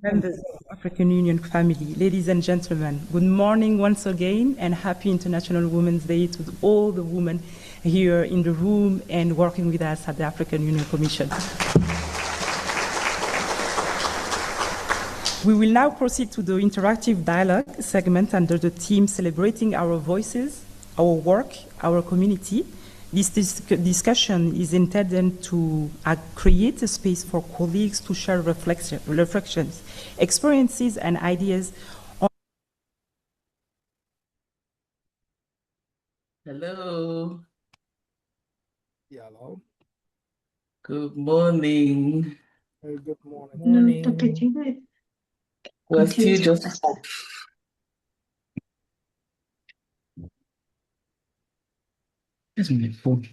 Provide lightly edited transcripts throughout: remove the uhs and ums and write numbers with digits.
Members of African Union family, ladies and gentlemen, good morning once again and happy International Women's Day to all the women here in the room and working with us at the African Union Commission. We will now proceed to the interactive dialogue segment under the theme Celebrating Our Voices, Our Work, Our Community. This discussion is intended to create a space for colleagues to share reflections, experiences, and ideas on. Hello. Yeah, hello. Good morning. Hey, good morning. No, Dr. Judith. We're still just up. Where's my phone?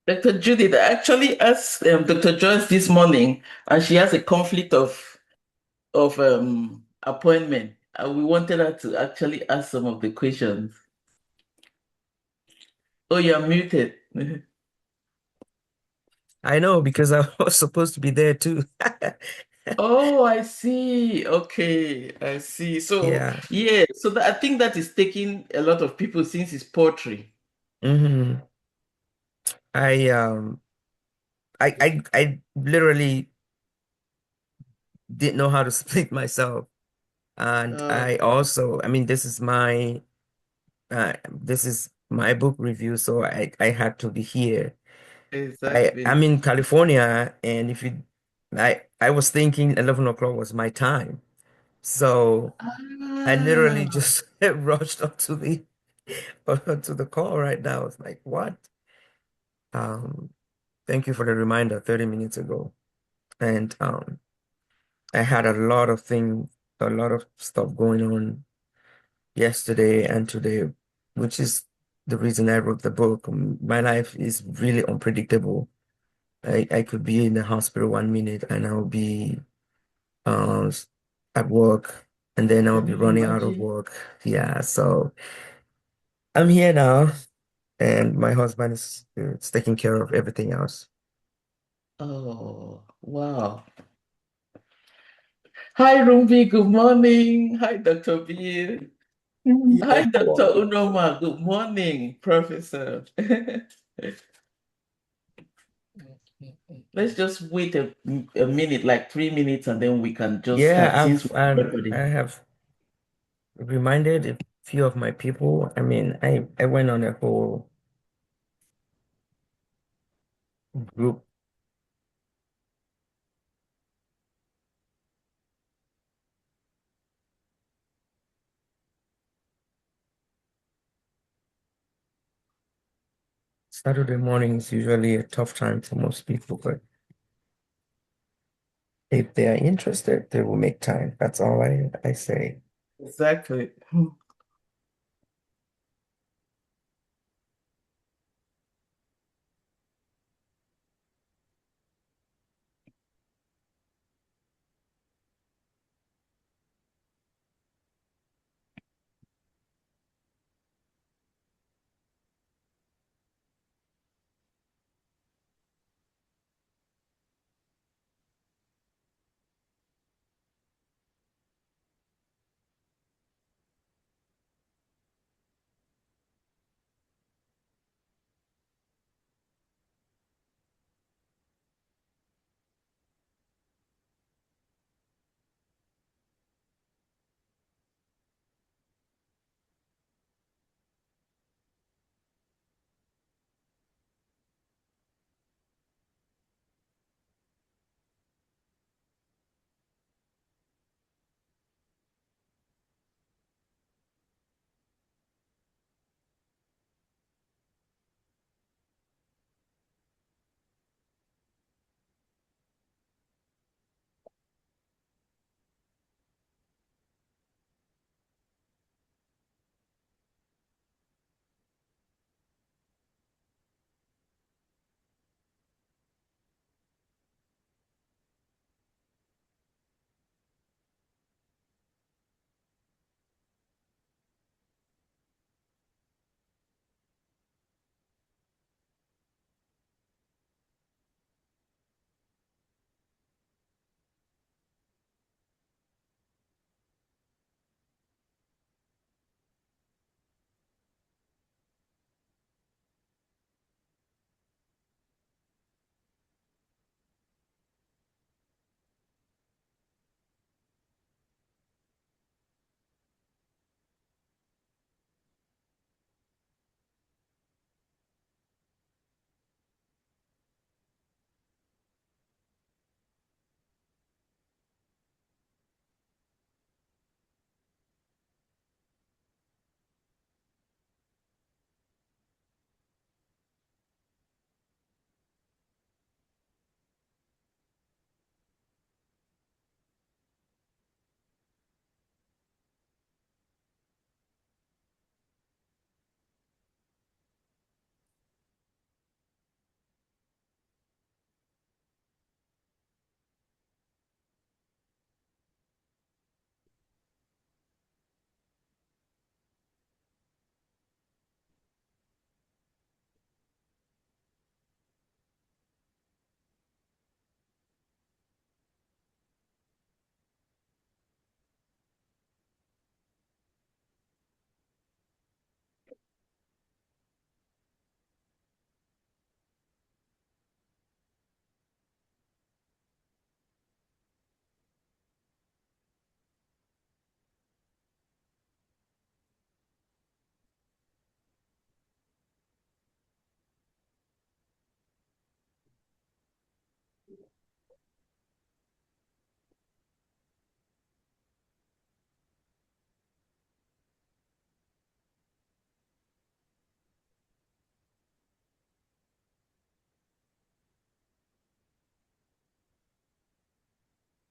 Dr. Judith, I actually asked Dr. Joyce this morning, and she has a conflict of appointment. We wanted her to actually ask some of the questions. Oh, you're muted. I know, because I was supposed to be there too. Oh, I see. Okay, I see. So Yeah. So I think that is taking a lot of people since it's poetry. Mm-hmm. I literally didn't know how to speak myself. And I also, I mean, this is my book review, so I had to be here. Exactly. I'm in California, and I was thinking 11 o'clock was my time. So I literally just rushed up to the call right now. It's like, what? Thank you for the reminder 30 minutes ago. And I had a lot of stuff going on yesterday and today, which is the reason I wrote the book. My life is really unpredictable. I could be in the hospital 1 minute and I'll be uh, at work, and then I'll be running out of work. Yeah, so I'm here now, and my husband is taking care of everything else. Oh, wow. Hi, Rumbi. Good morning. Hi, Dr. Bill. Hi, Dr. Unoma. Good morning, Professor. Let's just wait a minute, like 3 minutes, and then we can just start. I have reminded a few of my people. I mean, I went on a whole group. Saturday morning is usually a tough time for most people, but if they are interested, they will make time. That's all I say. Exactly.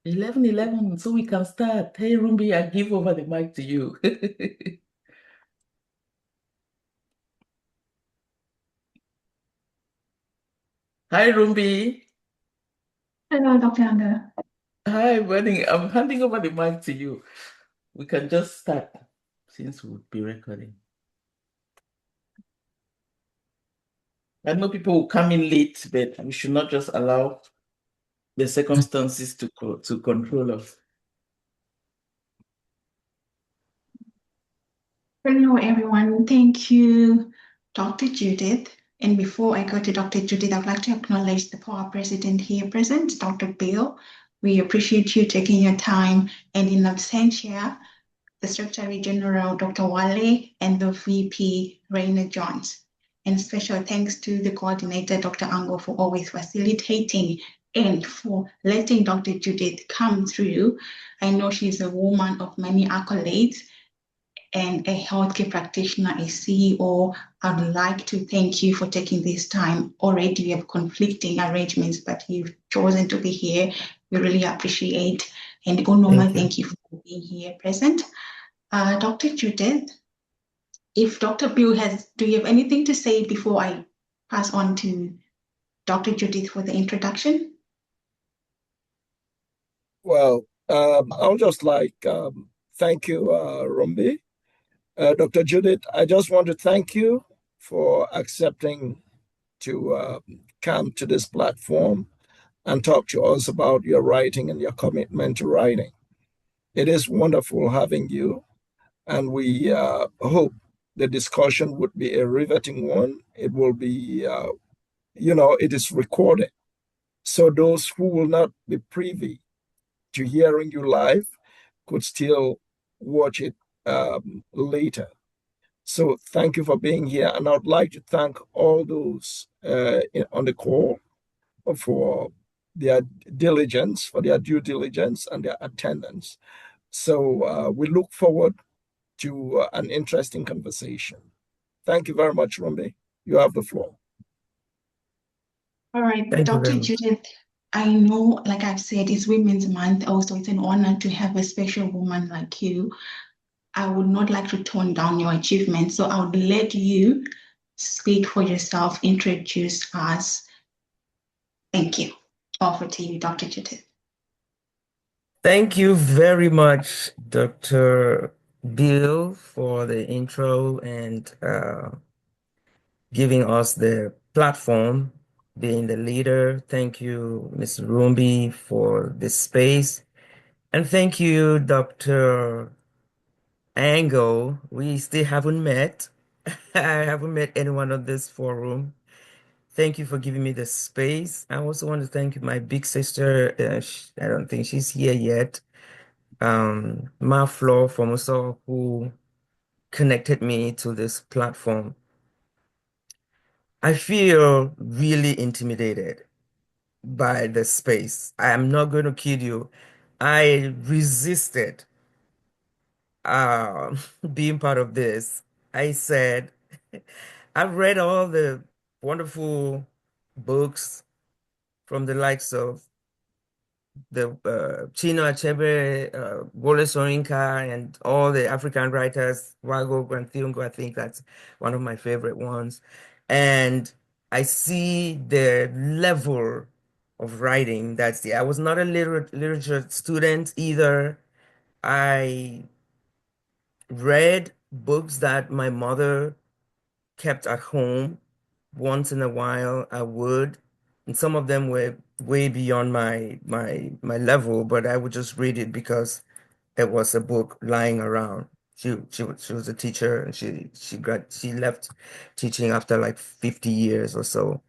"11:11, so we can start. Hey, Rumbi, I give over the mic to you." Hi, Rumbi. Hello, Dr. Anger. Hi, Wedding. I'm handing over the mic to you. We can just start since we'll be recording. I know people will come in late, but we should not just allow the circumstances to control us. Hello, everyone. Thank you, Dr. Judith. And before I go to Dr. Judith, I'd like to acknowledge the POA president here present, Dr. Bill. We appreciate you taking your time, and in absentia, the Secretary General, Dr. Wale, and the VP, Raina Jones. And special thanks to the coordinator, Dr. Ango, for always facilitating and for letting Dr. Judith come through. I know she's a woman of many accolades and a healthcare practitioner, a CEO. I'd like to thank you for taking this time. Already we have conflicting arrangements, but you've chosen to be here. We really appreciate. And Onoma, thank you for being here present. Dr. Judith, if Dr. Bill do you have anything to say before I pass on to Dr. Judith for the introduction? Well, I'll just thank you, Rumbi. Dr. Judith, I just want to thank you for accepting to come to this platform and talk to us about your writing and your commitment to writing. It is wonderful having you, and we hope the discussion would be a riveting one. It will be, it is recorded. So those who will not be privy to hearing you live could still watch it later. So thank you for being here. And I'd like to thank all those on the call for their diligence, for their due diligence and their attendance. So we look forward to an interesting conversation. Thank you very much, Rumbi. You have the floor. All right, Thank you very Dr. much. Judith, I know, like I've said, it's Women's Month. Also, it's an honor to have a special woman like you. I would not like to tone down your achievements, so I would let you speak for yourself, introduce us. Thank you. Over to you, Dr. Judith. Thank you very much, Dr. Bill, for the intro and giving us the platform, being the leader. Thank you, Ms. Rumbi, for this space. And thank you, Dr. Ango. We still haven't met. I haven't met anyone on this forum. Thank you for giving me the space. I also want to thank my big sister. I don't think she's here yet. Ma Flo from Uso, who connected me to this platform. I feel really intimidated by the space. I am not going to kid you. I resisted being part of this. I said, I've read all the wonderful books from the likes of the Chinua Achebe, Wole Soyinka, and all the African writers, Wago Granthiongo, I think that's one of my favorite ones. And I see the level of writing that's there. I was not a literature student either. I read books that my mother kept at home. Once in a while, I would, and some of them were way beyond my level, but I would just read it because it was a book lying around. She was a teacher, and she left teaching after like 50 years or so.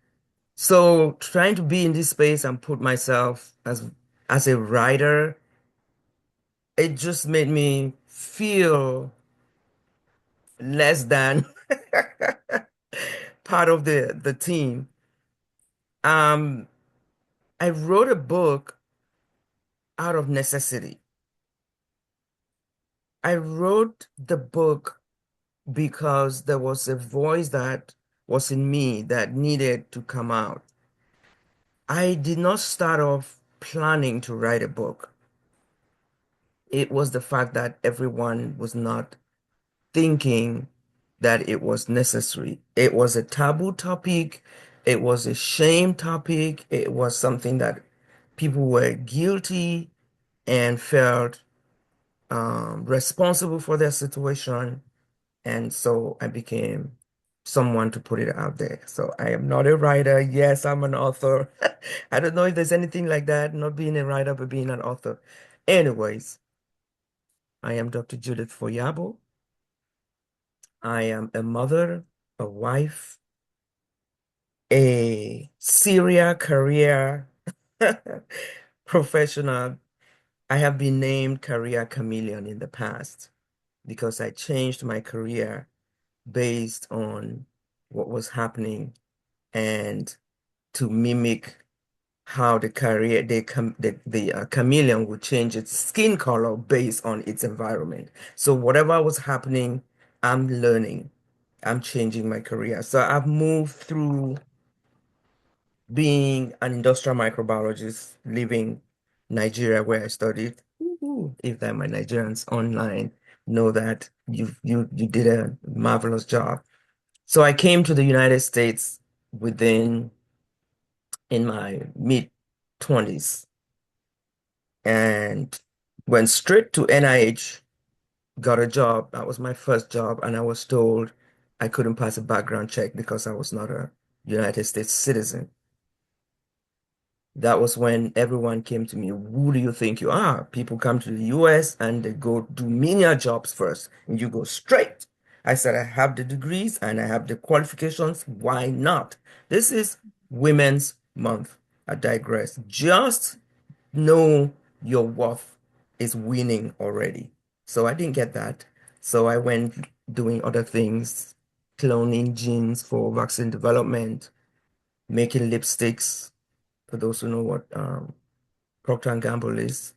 So trying to be in this space and put myself as a writer, it just made me feel less than part of the team. I wrote a book out of necessity. I wrote the book because there was a voice that was in me that needed to come out. I did not start off planning to write a book. It was the fact that everyone was not thinking that it was necessary. It was a taboo topic. It was a shame topic. It was something that people were guilty and felt responsible for their situation. And so I became someone to put it out there. So I am not a writer. Yes, I'm an author. I don't know if there's anything like that, not being a writer, but being an author. Anyways, I am Dr. Judith Foyabo. I am a mother, a wife, a serial career professional. I have been named career chameleon in the past because I changed my career based on what was happening and to mimic how the chameleon would change its skin color based on its environment. So whatever was happening, I'm learning. I'm changing my career. So I've moved through being an industrial microbiologist, living Nigeria where I studied. If that my Nigerians online know that you did a marvelous job. So I came to the United States in my mid 20s and went straight to NIH, got a job. That was my first job, and I was told I couldn't pass a background check because I was not a United States citizen. That was when everyone came to me. Who do you think you are? People come to the US and they go do menial jobs first, and you go straight. I said, I have the degrees and I have the qualifications. Why not? This is Women's Month. I digress. Just know your worth is winning already. So I didn't get that. So I went doing other things, cloning genes for vaccine development, making lipsticks. For those who know what Procter & Gamble is,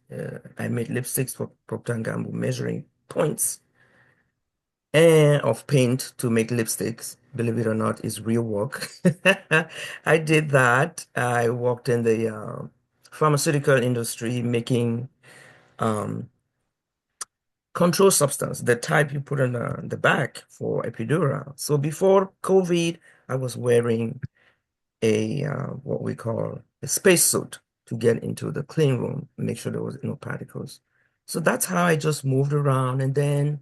I made lipsticks for Procter & Gamble, measuring points of paint to make lipsticks. Believe it or not, is real work. I did that. I worked in the pharmaceutical industry making control substance, the type you put on the back for epidural. So before COVID, I was wearing a what we call a spacesuit to get into the clean room, make sure there was no particles. So that's how I just moved around. And then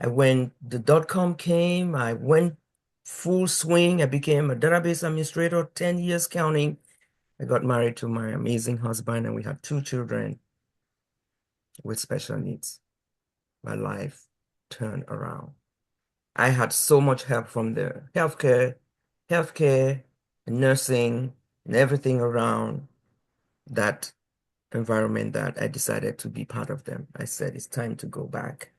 when the dot-com came, I went full swing. I became a database administrator, 10 years counting. I got married to my amazing husband, and we had 2 children with special needs. My life turned around. I had so much help from the healthcare, nursing, and everything around that environment that I decided to be part of them. I said, it's time to go back,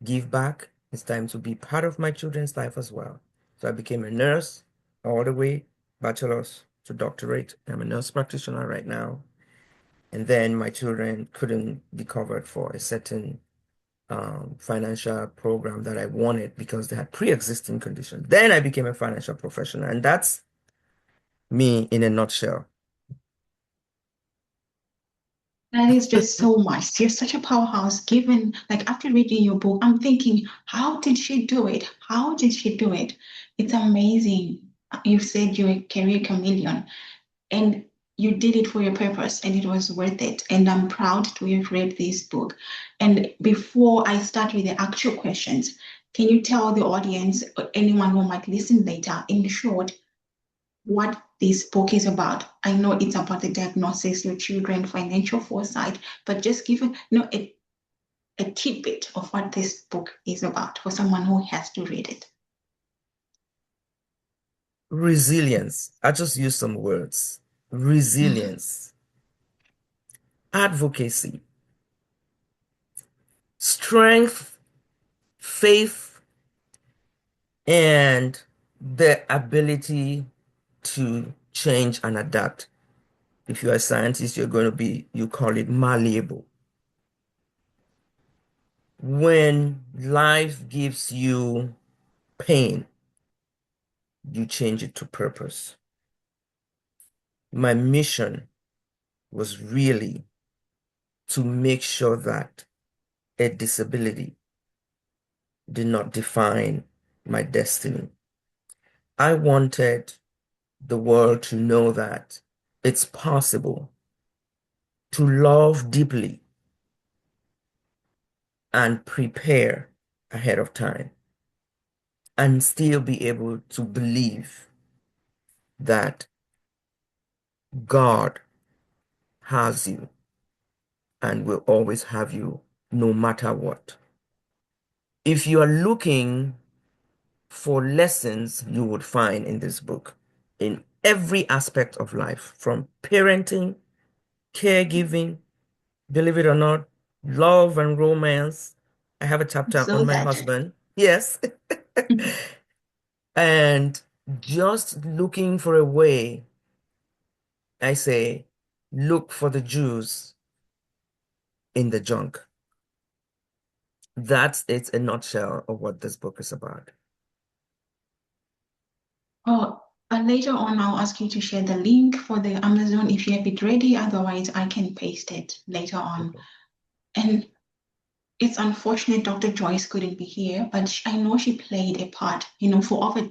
give back. It's time to be part of my children's life as well. So I became a nurse all the way, bachelor's to doctorate. I'm a nurse practitioner right now. And then my children couldn't be covered for a certain financial program that I wanted because they had pre-existing conditions. Then I became a financial professional, and that's me in a nutshell. That is just so much. You're such a powerhouse. Given, like, after reading your book, I'm thinking, how did she do it? How did she do it? It's amazing. You said you're a career chameleon, and you did it for your purpose, and it was worth it. And I'm proud to have read this book. And before I start with the actual questions, can you tell the audience or anyone who might listen later, in short, what this book is about? I know it's about the diagnosis, your children, financial foresight, but just give a tidbit of what this book is about for someone who has to read it. Resilience. I just use some words. Resilience, advocacy, strength, faith, and the ability to change and adapt. If you're a scientist, you're going to be, you call it malleable. When life gives you pain, you change it to purpose. My mission was really to make sure that a disability did not define my destiny. I wanted the world to know that it's possible to love deeply and prepare ahead of time and still be able to believe that God has you and will always have you no matter what. If you are looking for lessons, you would find in this book in every aspect of life, from parenting, caregiving, believe it or not, love and romance. I have a chapter So on my that husband. Yes. And just looking for a way, I say, look for the Jews in the junk. That's it's a nutshell of what this book is about. Oh, later on, I'll ask you to share the link for the Amazon if you have it ready. Otherwise, I can paste it later on. Okay. And it's unfortunate Dr. Joyce couldn't be here, but I know she played a part. You know, for over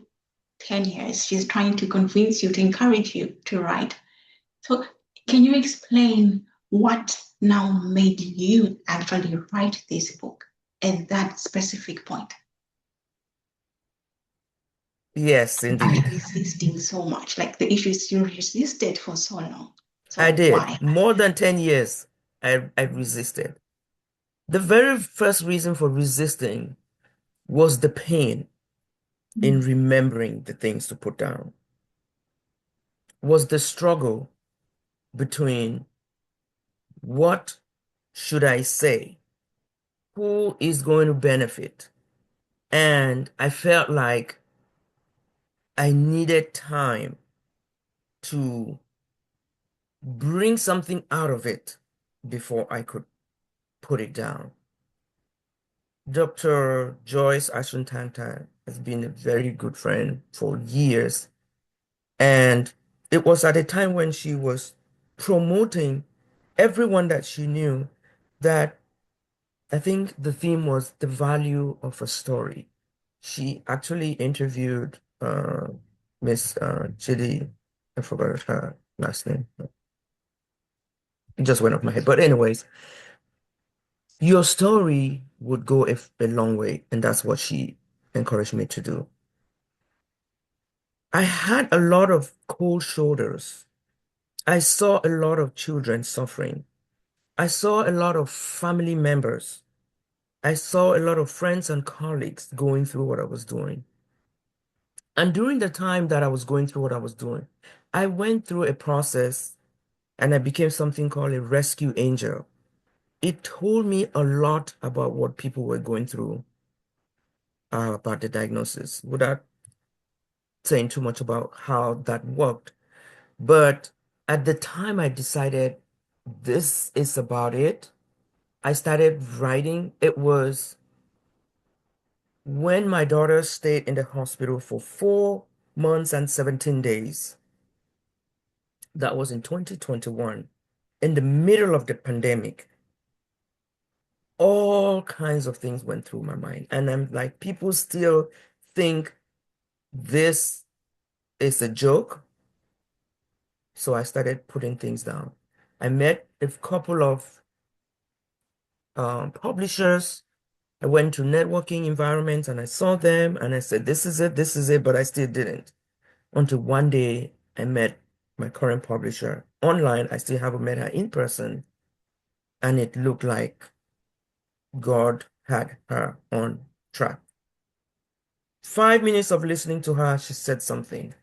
10 years, she's trying to convince you, to encourage you to write. So can you explain what now made you actually write this book at that specific point? Yes, indeed. Resisting so much, like the issues you resisted for so long. So I did. why? More than 10 years, I resisted. The very first reason for resisting was the pain in remembering the things to put down, was the struggle between what should I say, who is going to benefit, and I felt like I needed time to bring something out of it before I could put it down. Dr. Joyce Ashantanta has been a very good friend for years. And it was at a time when she was promoting everyone that she knew that I think the theme was the value of a story. She actually interviewed Miss Judith. I forgot her last name. It just went off my head. But anyways, your story would go a long way, and that's what she encouraged me to do. I had a lot of cold shoulders. I saw a lot of children suffering. I saw a lot of family members. I saw a lot of friends and colleagues going through what I was doing. And during the time that I was going through what I was doing, I went through a process and I became something called a rescue angel. It told me a lot about what people were going through, about the diagnosis, without saying too much about how that worked. But at the time I decided this is about it, I started writing. It was when my daughter stayed in the hospital for 4 months and 17 days. That was in 2021, in the middle of the pandemic. All kinds of things went through my mind. And I'm like, people still think this is a joke. So I started putting things down. I met a couple of publishers. I went to networking environments and I saw them and I said, this is it, but I still didn't. Until one day I met my current publisher online. I still haven't met her in person. And it looked like God had her on track. 5 minutes of listening to her, she said something.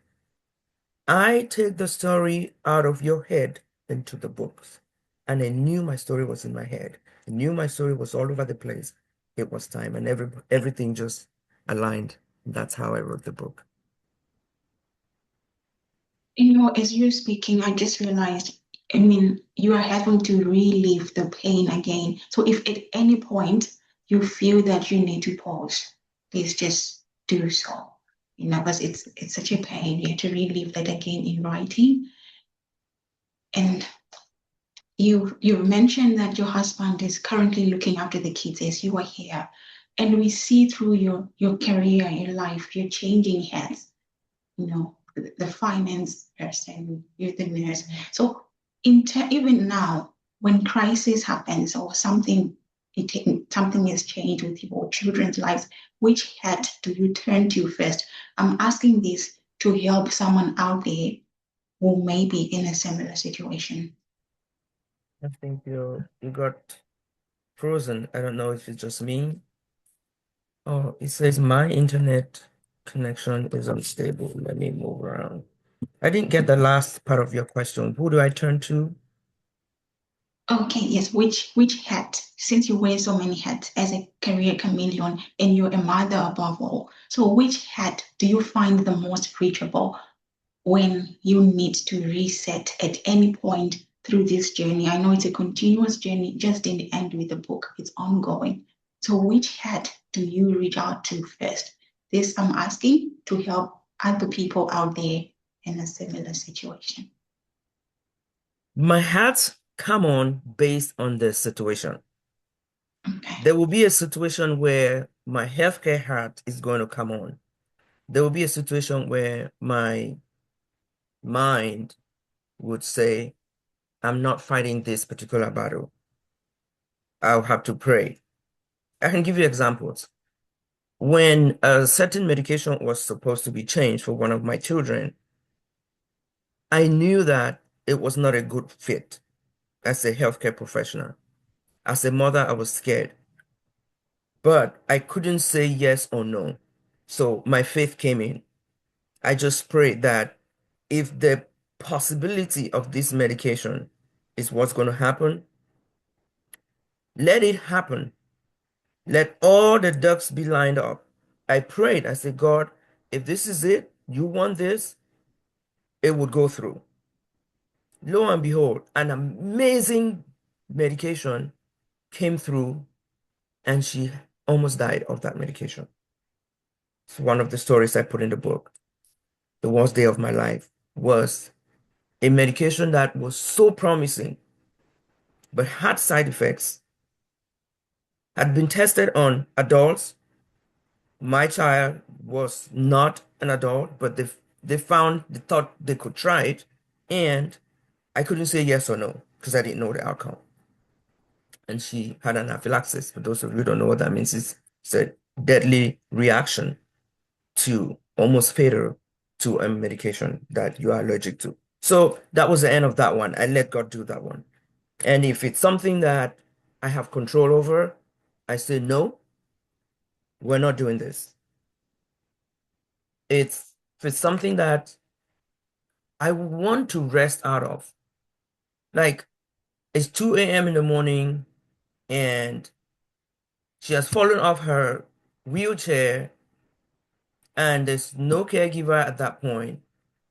I take the story out of your head into the books. And I knew my story was in my head. I knew my story was all over the place. It was time, and everything just aligned. That's how I wrote the book. You know, as you're speaking, I just realized, I mean, you are having to relive the pain again. So if at any point you feel that you need to pause, please just do so. You know, because it's such a pain. You have to relive that again in writing. And you mentioned that your husband is currently looking after the kids as you are here. And we see through your career, your life, you're changing hands. You know, the finance person, you're the nurse. So even now, when crisis happens or something has changed with your children's lives, which hat do you turn to first? I'm asking this to help someone out there who may be in a similar situation. I think you got frozen. I don't know if it's just me. Oh, it says my internet connection is unstable. Let me move around. I didn't get the last part of your question. Who do I turn to? Okay, yes. Which hat, since you wear so many hats as a career chameleon and you're a mother above all, so which hat do you find the most reachable when you need to reset at any point through this journey? I know it's a continuous journey, just in the end with the book, it's ongoing. So which hat do you reach out to first? This I'm asking to help other people out there in a similar situation. My hats come on based on the situation. Okay. There will be a situation where my healthcare hat is going to come on. There will be a situation where my mind would say, I'm not fighting this particular battle. I'll have to pray. I can give you examples. When a certain medication was supposed to be changed for one of my children, I knew that it was not a good fit as a healthcare professional. As a mother, I was scared, but I couldn't say yes or no. So my faith came in. I just prayed that if the possibility of this medication is what's going to happen, let it happen. Let all the ducks be lined up. I prayed. I said, God, if this is it, you want this, it would go through. Lo and behold, an amazing medication came through and she almost died of that medication. It's one of the stories I put in the book. The worst day of my life was a medication that was so promising but had side effects, had been tested on adults. My child was not an adult, but they thought they could try it, and I couldn't say yes or no because I didn't know the outcome. And she had anaphylaxis. For those of you who don't know what that means, it's a deadly reaction to almost fatal to a medication that you are allergic to. So that was the end of that one. I let God do that one. And if it's something that I have control over, I say, no, we're not doing this. If it's something that I want to rest out of, like it's 2 a.m. in the morning and she has fallen off her wheelchair and there's no caregiver at that point,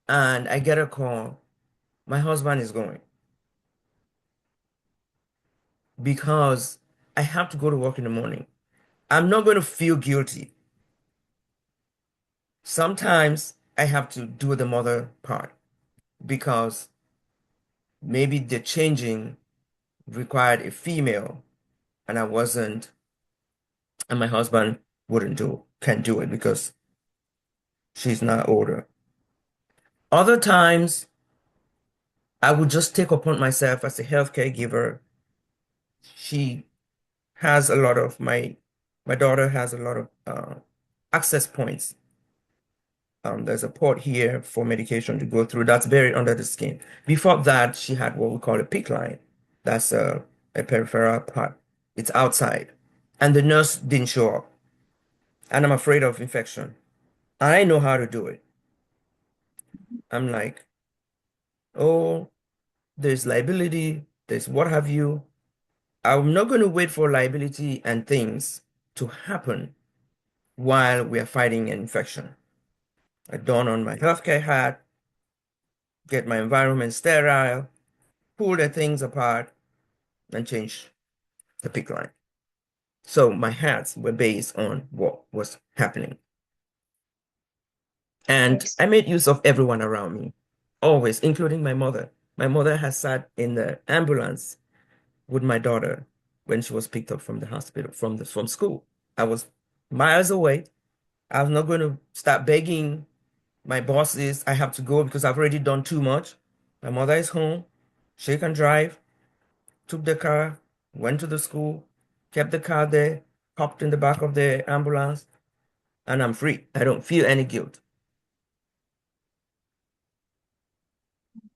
and I get a call, my husband is going because I have to go to work in the morning. I'm not going to feel guilty. Sometimes I have to do the mother part because maybe the changing required a female and I wasn't, and my husband can't do it because she's not older. Other times I would just take upon myself as a healthcare giver. She has a lot of my daughter has a lot of access points. There's a port here for medication to go through that's buried under the skin. Before that, she had what we call a PICC line. That's a peripheral part. It's outside. And the nurse didn't show up. And I'm afraid of infection. I know how to do it. I'm like, oh, there's liability, there's what have you. I'm not going to wait for liability and things to happen while we are fighting an infection. I don on my healthcare hat, get my environment sterile, pull the things apart, and change the PICC line. So my hats were based on what was happening. And I made use of everyone around me, always, including my mother. My mother has sat in the ambulance with my daughter when she was picked up from the hospital, from school. I was miles away. I was not going to start begging my bosses. I have to go because I've already done too much. My mother is home. She can drive. Took the car, went to the school, kept the car there, hopped in the back of the ambulance, and I'm free. I don't feel any guilt.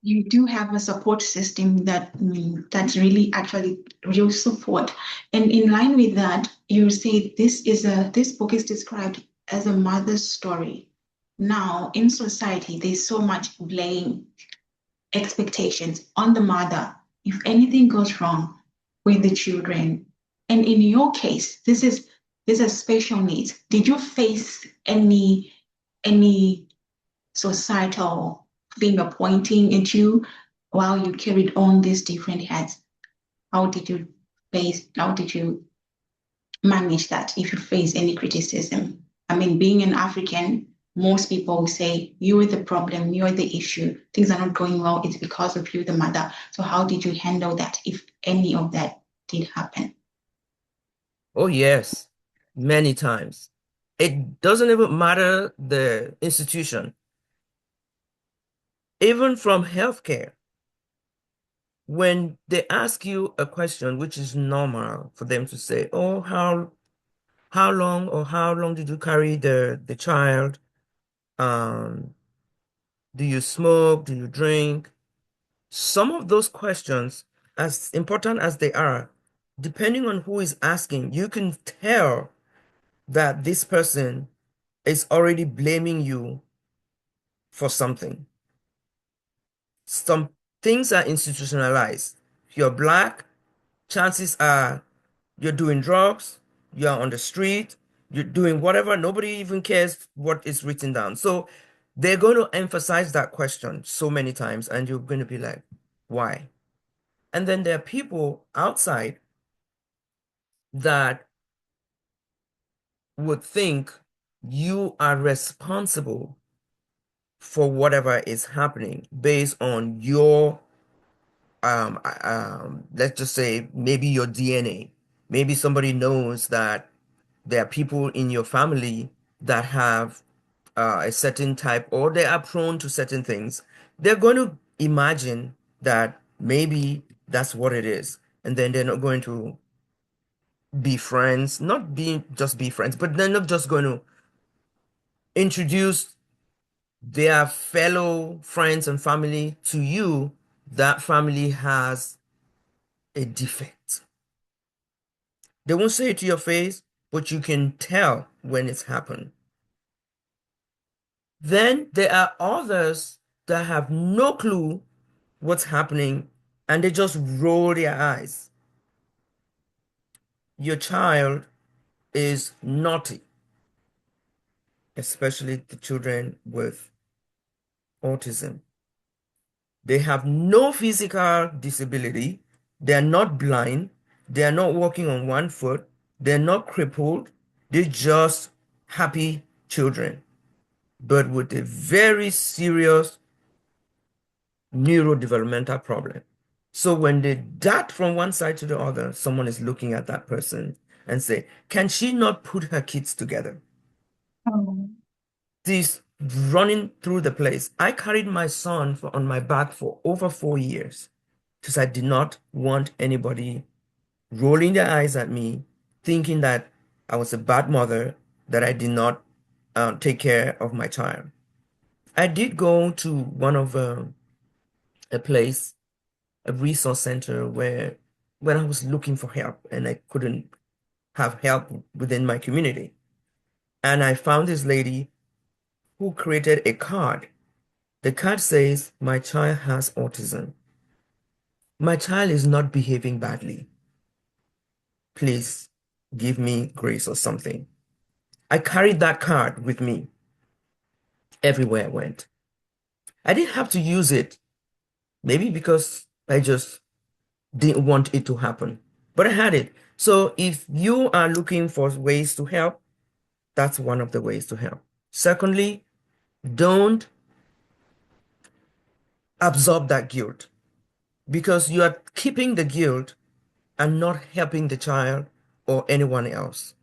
You do have a support system that's really actually real support. And in line with that, you say this book is described as a mother's story. Now, in society, there's so much blame, expectations on the mother, if anything goes wrong with the children, and in your case, this is special needs. Did you face any societal finger pointing at you while you carried on these different hats? How did you manage that if you face any criticism? I mean, being an African, most people will say, you are the problem, you are the issue, things are not going well, it's because of you, the mother. So how did you handle that, if any of that did happen? Oh, yes, many times. It doesn't even matter the institution. Even from healthcare, when they ask you a question, which is normal for them to say, oh, how long did you carry the child? Do you smoke? Do you drink? Some of those questions, as important as they are, depending on who is asking, you can tell that this person is already blaming you for something. Some things are institutionalized. If you're Black, chances are you're doing drugs, you're on the street, you're doing whatever. Nobody even cares what is written down. So they're going to emphasize that question so many times, and you're going to be like, why? And then there are people outside that would think you are responsible for whatever is happening based on your let's just say maybe your DNA. Maybe somebody knows that there are people in your family that have a certain type, or they are prone to certain things. They're going to imagine that maybe that's what it is, and then they're not going to be friends, not being just be friends, but they're not just going to introduce their fellow friends and family to you. That family has a defect. They won't say it to your face, but you can tell when it's happened. Then there are others that have no clue what's happening and they just roll their eyes. Your child is naughty, especially the children with autism. They have no physical disability. They're not blind. They're not walking on one foot. They're not crippled. They're just happy children, but with a very serious neurodevelopmental problem. So when they dart from one side to the other, someone is looking at that person and say, can she not put her kids together? Oh. She's running through the place. I carried my son on my back for over 4 years because I did not want anybody rolling their eyes at me, thinking that I was a bad mother, that I did not take care of my child. I did go to one of a place, a resource center, where when I was looking for help and I couldn't have help within my community. And I found this lady who created a card. The card says, my child has autism. My child is not behaving badly. Please give me grace or something. I carried that card with me everywhere I went. I didn't have to use it, maybe because I just didn't want it to happen, but I had it. So if you are looking for ways to help, that's one of the ways to help. Secondly, don't absorb that guilt, because you are keeping the guilt and not helping the child or anyone else.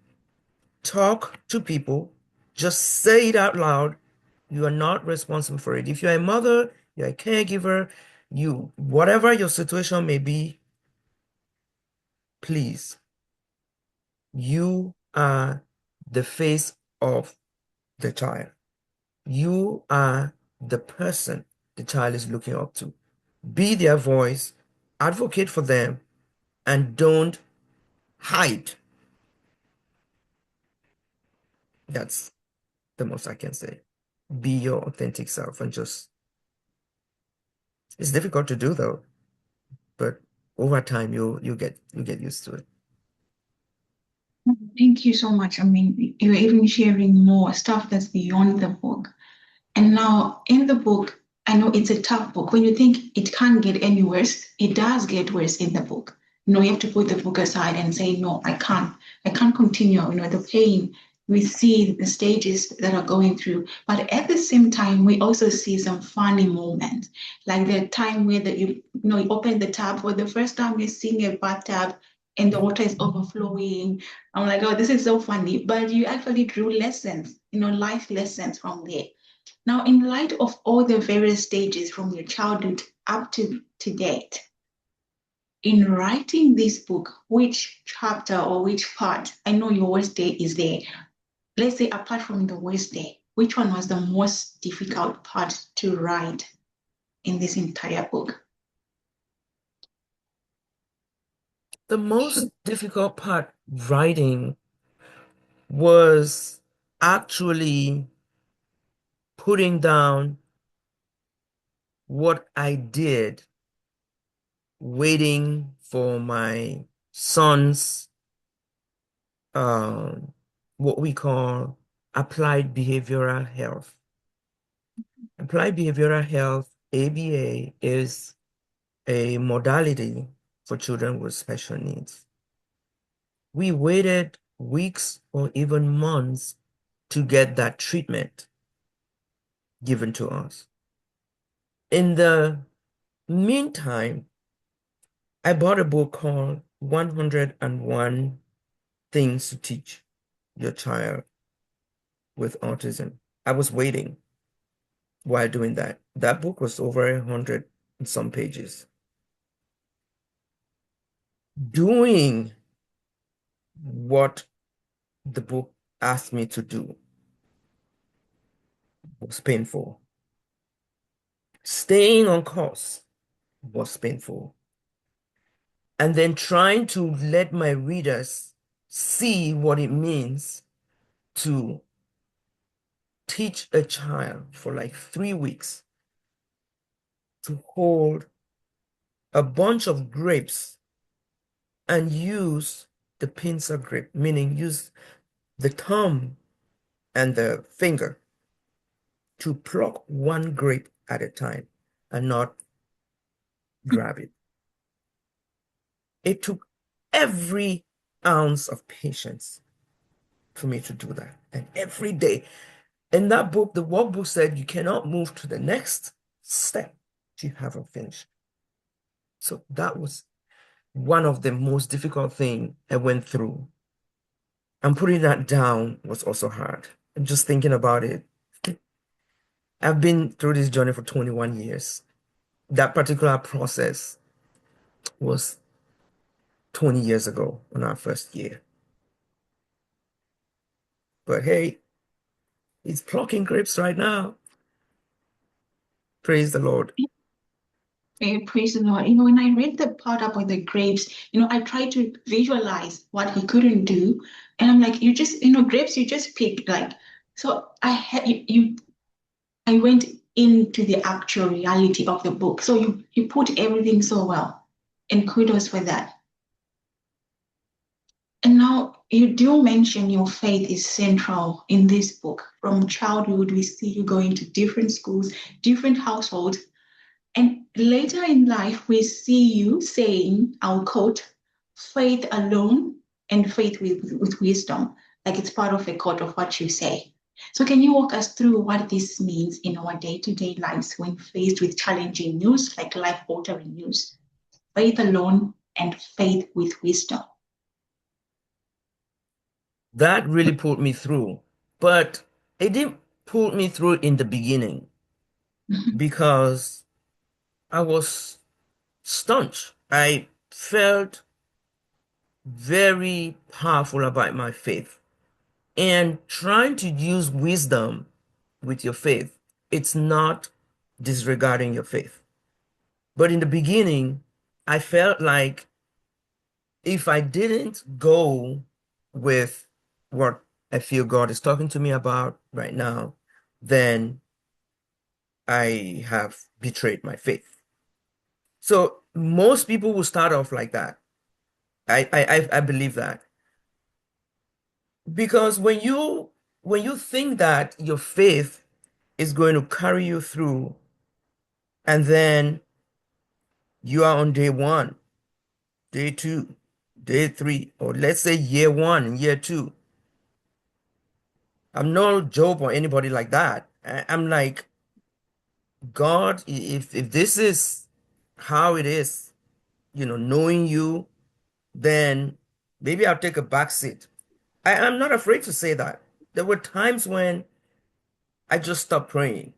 Talk to people, just say it out loud. You are not responsible for it. If you're a mother, you're a caregiver, whatever your situation may be, please, you are the face of the child. You are the person the child is looking up to. Be their voice, advocate for them, and don't hide. That's the most I can say. Be your authentic self and just, it's difficult to do though, but over time you get used to it. Thank you so much. I mean, you're even sharing more stuff that's beyond the book. And now in the book, I know it's a tough book. When you think it can't get any worse, it does get worse in the book. You have to put the book aside and say, no, I can't continue. The pain, we see the stages that are going through. But at the same time, we also see some funny moments, like the time where you open the tap for the first time, you're seeing a bathtub and the water is overflowing. I'm like, oh, this is so funny. But you actually drew lessons, life lessons from there. Now, in light of all the various stages from your childhood up to date, in writing this book, which chapter or which part, I know your worst day is there. Let's say apart from the worst day, which one was the most difficult part to write in this entire book? The most difficult part writing was actually putting down what I did, waiting for my son's what we call applied behavioral health. Applied behavioral health, ABA, is a modality for children with special needs. We waited weeks or even months to get that treatment given to us. In the meantime, I bought a book called 101 Things to Teach Your Child with Autism. I was waiting while doing that. That book was over 100 and some pages. Doing what the book asked me to do was painful. Staying on course was painful. And then trying to let my readers see what it means to teach a child for like 3 weeks to hold a bunch of grapes and use the pincer grip, meaning use the thumb and the finger to pluck one grape at a time and not grab it. It took every ounce of patience for me to do that. And every day in that book, the workbook said you cannot move to the next step till you haven't finished. So that was one of the most difficult things I went through. And putting that down was also hard. And just thinking about it, I've been through this journey for 21 years. That particular process was 20 years ago on our first year. But hey, he's plucking grapes right now. Praise the Lord. Praise the Lord. When I read the part about the grapes, I tried to visualize what he couldn't do. And I'm like, you just, grapes, you just pick. So I went into the actual reality of the book. So you put everything so well. And kudos for that. And now you do mention your faith is central in this book. From childhood, we see you going to different schools, different households. And later in life, we see you saying, I'll quote, faith alone and faith with wisdom. Like it's part of a quote of what you say. So can you walk us through what this means in our day-to-day lives when faced with challenging news, like life-altering news? Faith alone and faith with wisdom. That really pulled me through. But it didn't pull me through in the beginning because I was staunch. I felt very powerful about my faith. And trying to use wisdom with your faith, it's not disregarding your faith. But in the beginning, I felt like if I didn't go with what I feel God is talking to me about right now, then I have betrayed my faith. So most people will start off like that. I believe that. Because when you think that your faith is going to carry you through, and then you are on day 1, day 2, day 3, or let's say year 1 and year 2. I'm no Job or anybody like that. I'm like, God, if this is how it is, knowing you, then maybe I'll take a back seat. I'm not afraid to say that. There were times when I just stopped praying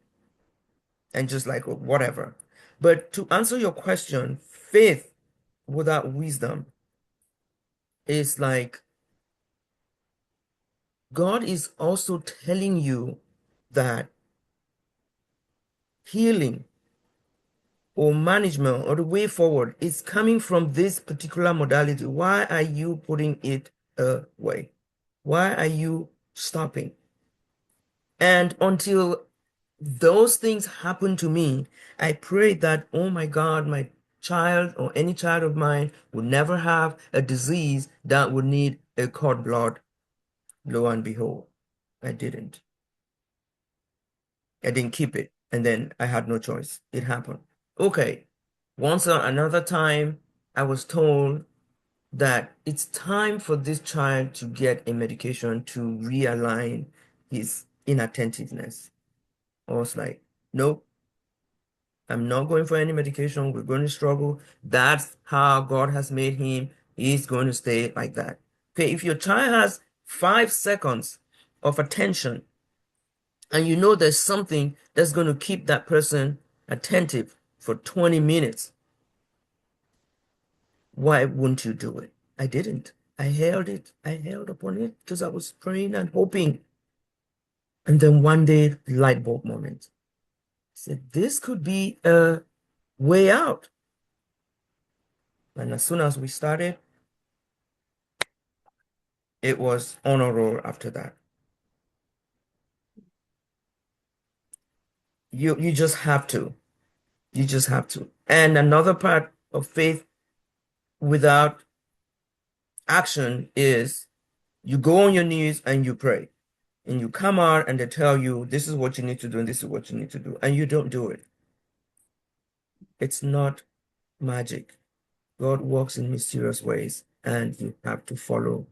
and just like, whatever. But to answer your question, faith without wisdom is like God is also telling you that healing or management or the way forward is coming from this particular modality. Why are you putting it away? Why are you stopping? And until those things happen to me, I pray that, oh my God, my child or any child of mine would never have a disease that would need a cord blood. Lo and behold, I didn't. I didn't keep it. And then I had no choice. It happened. Okay. Once or another time, I was told that it's time for this child to get a medication to realign his inattentiveness. I was like, nope, I'm not going for any medication. We're going to struggle. That's how God has made him. He's going to stay like that. Okay, if your child has 5 seconds of attention and you know there's something that's going to keep that person attentive for 20 minutes, why wouldn't you do it? I didn't. I held it. I held upon it because I was praying and hoping. And then one day, light bulb moment. I said, this could be a way out. And as soon as we started, it was on a roll after that. You just have to. You just have to. And another part of faith without action is you go on your knees and you pray. And you come out and they tell you, this is what you need to do and this is what you need to do. And you don't do it. It's not magic. God works in mysterious ways and you have to follow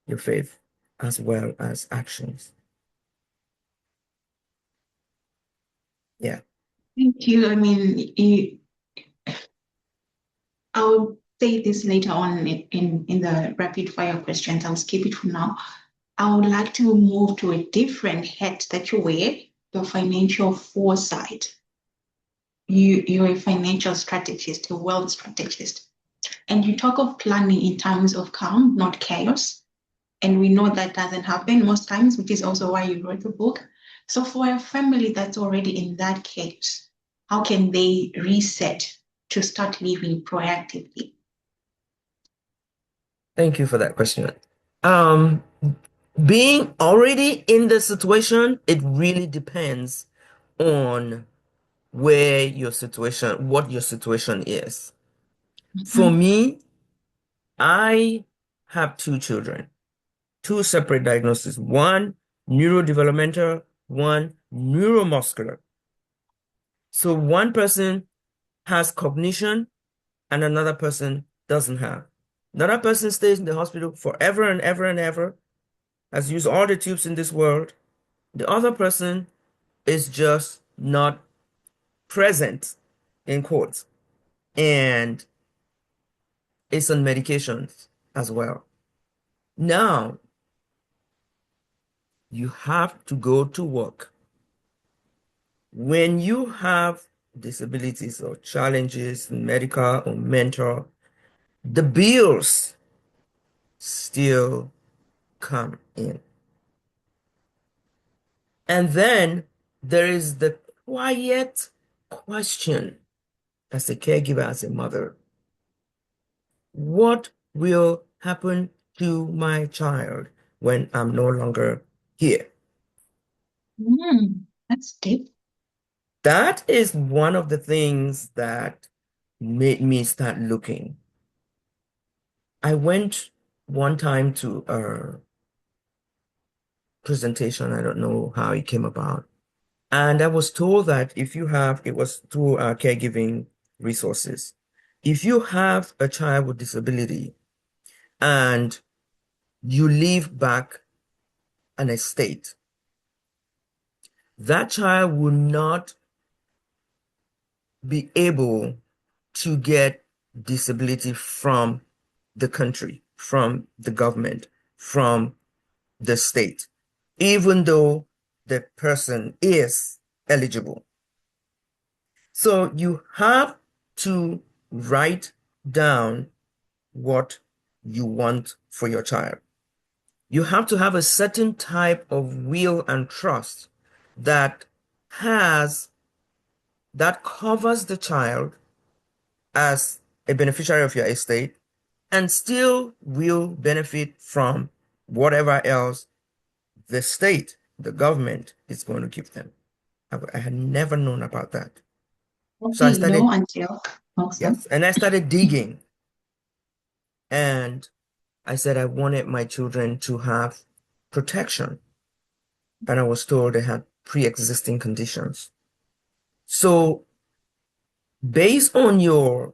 your faith as well as actions. Yeah. Thank you. I mean, I'll say this later on in the rapid fire questions. I'll skip it for now. I would like to move to a different hat that you wear, your financial foresight. You're a financial strategist, a wealth strategist. And you talk of planning in times of calm, not chaos. And we know that doesn't happen most times, which is also why you wrote the book. So for a family that's already in that case, how can they reset to start living proactively? Thank you for that question. Being already in the situation, it really depends on what your situation is. For me, I have 2 children, 2 separate diagnoses, one neurodevelopmental, one neuromuscular. So one person has cognition and another person doesn't have. Another person stays in the hospital forever and ever and ever, has used all the tubes in this world. The other person is just not present, in quotes, and is on medications as well. Now, you have to go to work. When you have disabilities or challenges, medical or mental, the bills still come in. And then there is the quiet question as a caregiver, as a mother. What will happen to my child when I'm no longer here? That's deep. That is one of the things that made me start looking. I went one time to a presentation. I don't know how it came about. And I was told that if you have, it was through caregiving resources. If you have a child with disability and you leave back an estate, that child will not be able to get disability from the country, from the government, from the state, even though the person is eligible. So you have to write down what you want for your child. You have to have a certain type of will and trust that covers the child as a beneficiary of your estate and still will benefit from whatever else the state, the government is going to give them. I had never known about that. So I started, know until awesome. yes, and I started digging. And I said I wanted my children to have protection. And I was told they had pre-existing conditions. So based on your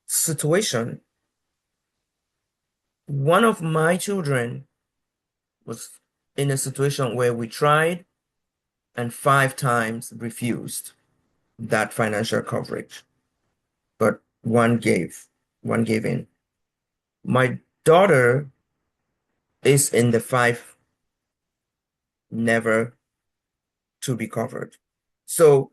situation, one of my children was in a situation where we tried and 5 times refused that financial coverage, but one gave in. My daughter is in the 5 never to be covered. So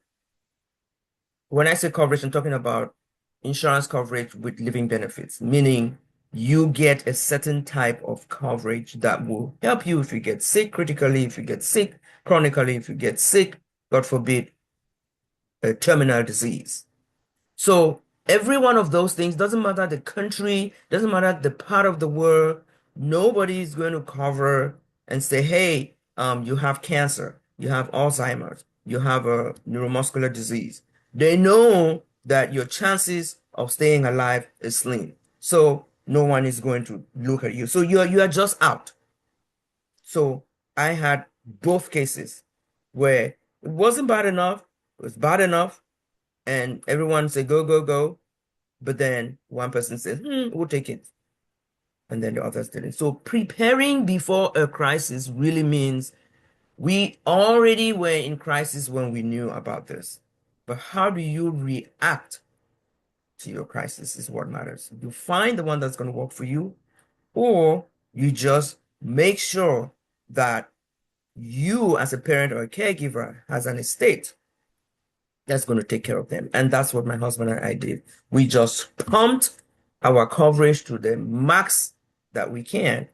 when I say coverage, I'm talking about insurance coverage with living benefits, meaning you get a certain type of coverage that will help you if you get sick critically, if you get sick chronically, if you get sick, God forbid, a terminal disease. So every one of those things, doesn't matter the country, doesn't matter the part of the world, nobody is going to cover and say, hey, you have cancer, you have Alzheimer's, you have a neuromuscular disease. They know that your chances of staying alive is slim. So no one is going to look at you. So you are just out. So I had both cases where it wasn't bad enough, it was bad enough, and everyone said, go, go, go. But then one person said, we'll take it. And then the others didn't. So preparing before a crisis really means we already were in crisis when we knew about this. But how do you react to your crisis is what matters. You find the one that's going to work for you, or you just make sure that you as a parent or a caregiver has an estate that's going to take care of them. And that's what my husband and I did. We just pumped our coverage to the max that we can,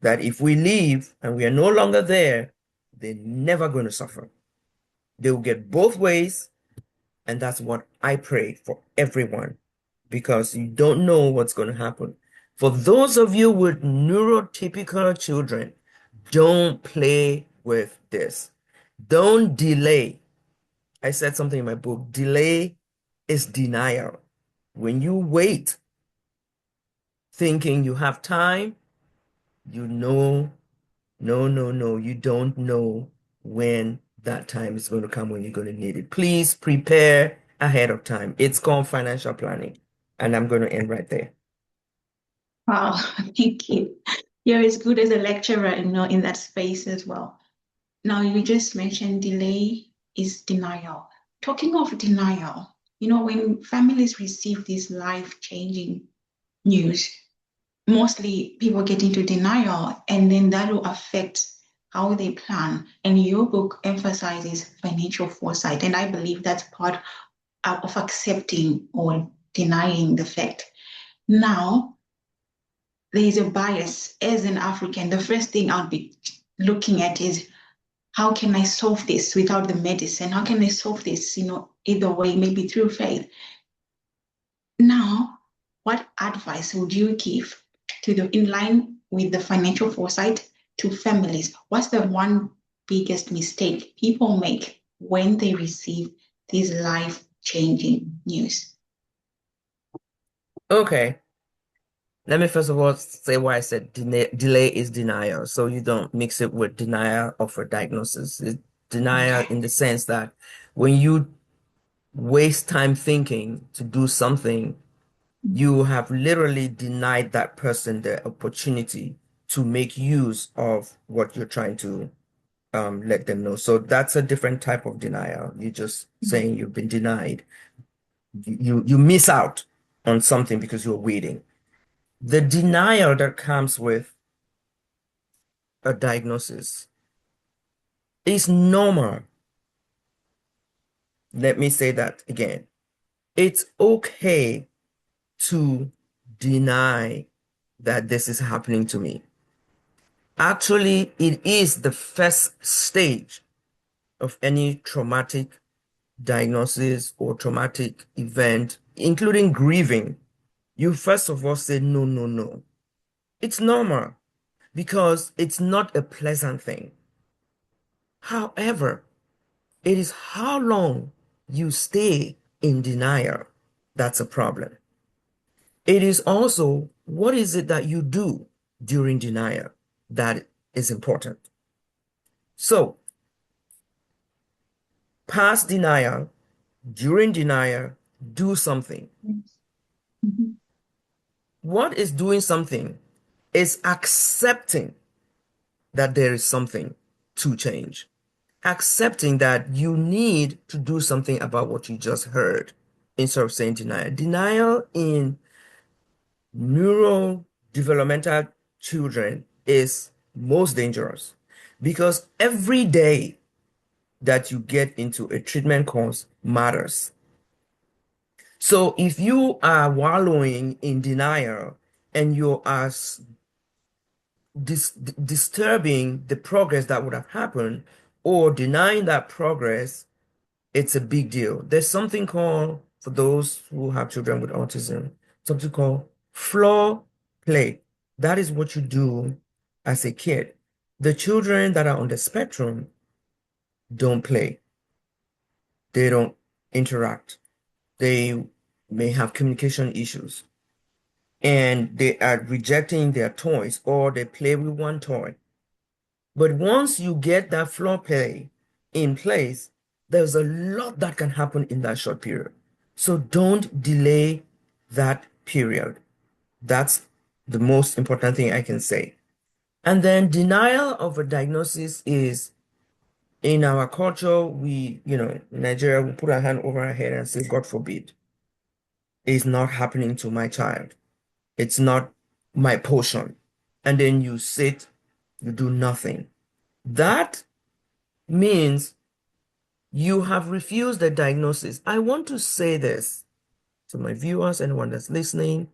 that if we leave and we are no longer there, they're never going to suffer. They will get both ways. And that's what I pray for everyone, because you don't know what's going to happen. For those of you with neurotypical children, don't play with this. Don't delay. I said something in my book, delay is denial. When you wait, thinking you have time, you know, no, you don't know when that time is going to come, when you're going to need it. Please prepare ahead of time. It's called financial planning. And I'm going to end right there. Wow, thank you. You're as good as a lecturer, in that space as well. Now, you just mentioned delay is denial. Talking of denial, when families receive this life-changing news, mostly people get into denial, and then that will affect how they plan. And your book emphasizes financial foresight, and I believe that's part of accepting or denying the fact. Now, there's a bias. As an African, the first thing I'll be looking at is, how can I solve this without the medicine? How can I solve this, either way, maybe through faith? Now, what advice would you give in line with the financial foresight to families? What's the one biggest mistake people make when they receive this life-changing news? Okay. Let me first of all say why I said delay is denial. So you don't mix it with denial of a diagnosis. It's denial in the sense that when you waste time thinking to do something, you have literally denied that person the opportunity to make use of what you're trying to let them know. So that's a different type of denial. You're just saying you've been denied. You miss out on something because you're waiting. The denial that comes with a diagnosis is normal. Let me say that again. It's okay to deny that this is happening to me. Actually, it is the first stage of any traumatic diagnosis or traumatic event, including grieving. You first of all say, no, no, no. It's normal because it's not a pleasant thing. However, it is how long you stay in denial that's a problem. It is also what is it that you do during denial that is important. So, past denial, during denial, do something. Mhm. What is doing something is accepting that there is something to change, accepting that you need to do something about what you just heard instead of saying denial. Denial in neurodevelopmental children is most dangerous because every day that you get into a treatment course matters. So if you are wallowing in denial and you are disturbing the progress that would have happened or denying that progress, it's a big deal. There's something called, for those who have children with autism, something called floor play. That is what you do as a kid. The children that are on the spectrum don't play. They don't interact. They may have communication issues and they are rejecting their toys or they play with one toy. But once you get that floor play in place, there's a lot that can happen in that short period. So don't delay that period. That's the most important thing I can say. And then denial of a diagnosis is in our culture, we, in Nigeria, we put our hand over our head and say, God forbid, it's not happening to my child. It's not my portion. And then you sit, you do nothing. That means you have refused the diagnosis. I want to say this to my viewers, anyone that's listening.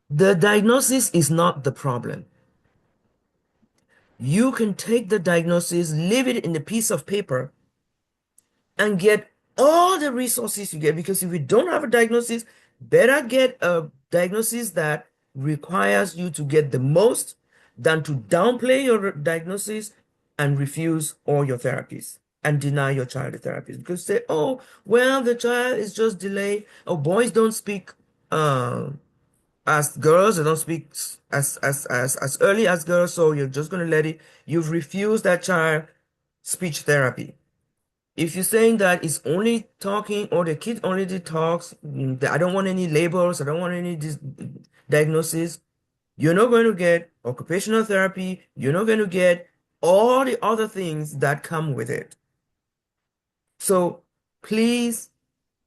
The diagnosis is not the problem. You can take the diagnosis, leave it in a piece of paper, and get all the resources you get. Because if you don't have a diagnosis, better get a diagnosis that requires you to get the most than to downplay your diagnosis and refuse all your therapies and deny your child the therapies. Because say, oh, well, the child is just delayed. Oh, boys don't speak as girls, they don't speak as early as girls, so you're just going to let it. You've refused that child speech therapy. If you're saying that it's only talking or the kid already talks, I don't want any labels, I don't want any diagnosis, you're not going to get occupational therapy, you're not going to get all the other things that come with it. So please,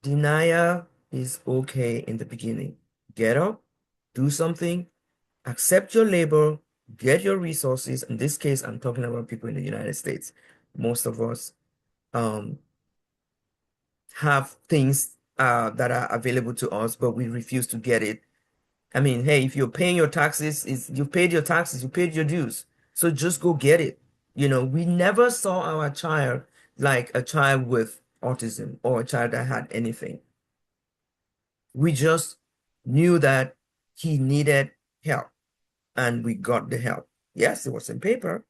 denial is okay in the beginning. Get up, do something, accept your label, get your resources. In this case, I'm talking about people in the United States. Most of us have things that are available to us, but we refuse to get it. I mean, hey, if you're paying your taxes, you've paid your taxes, you paid your dues. So just go get it. We never saw our child like a child with autism or a child that had anything. We just knew that he needed help and we got the help. Yes, it was in paper.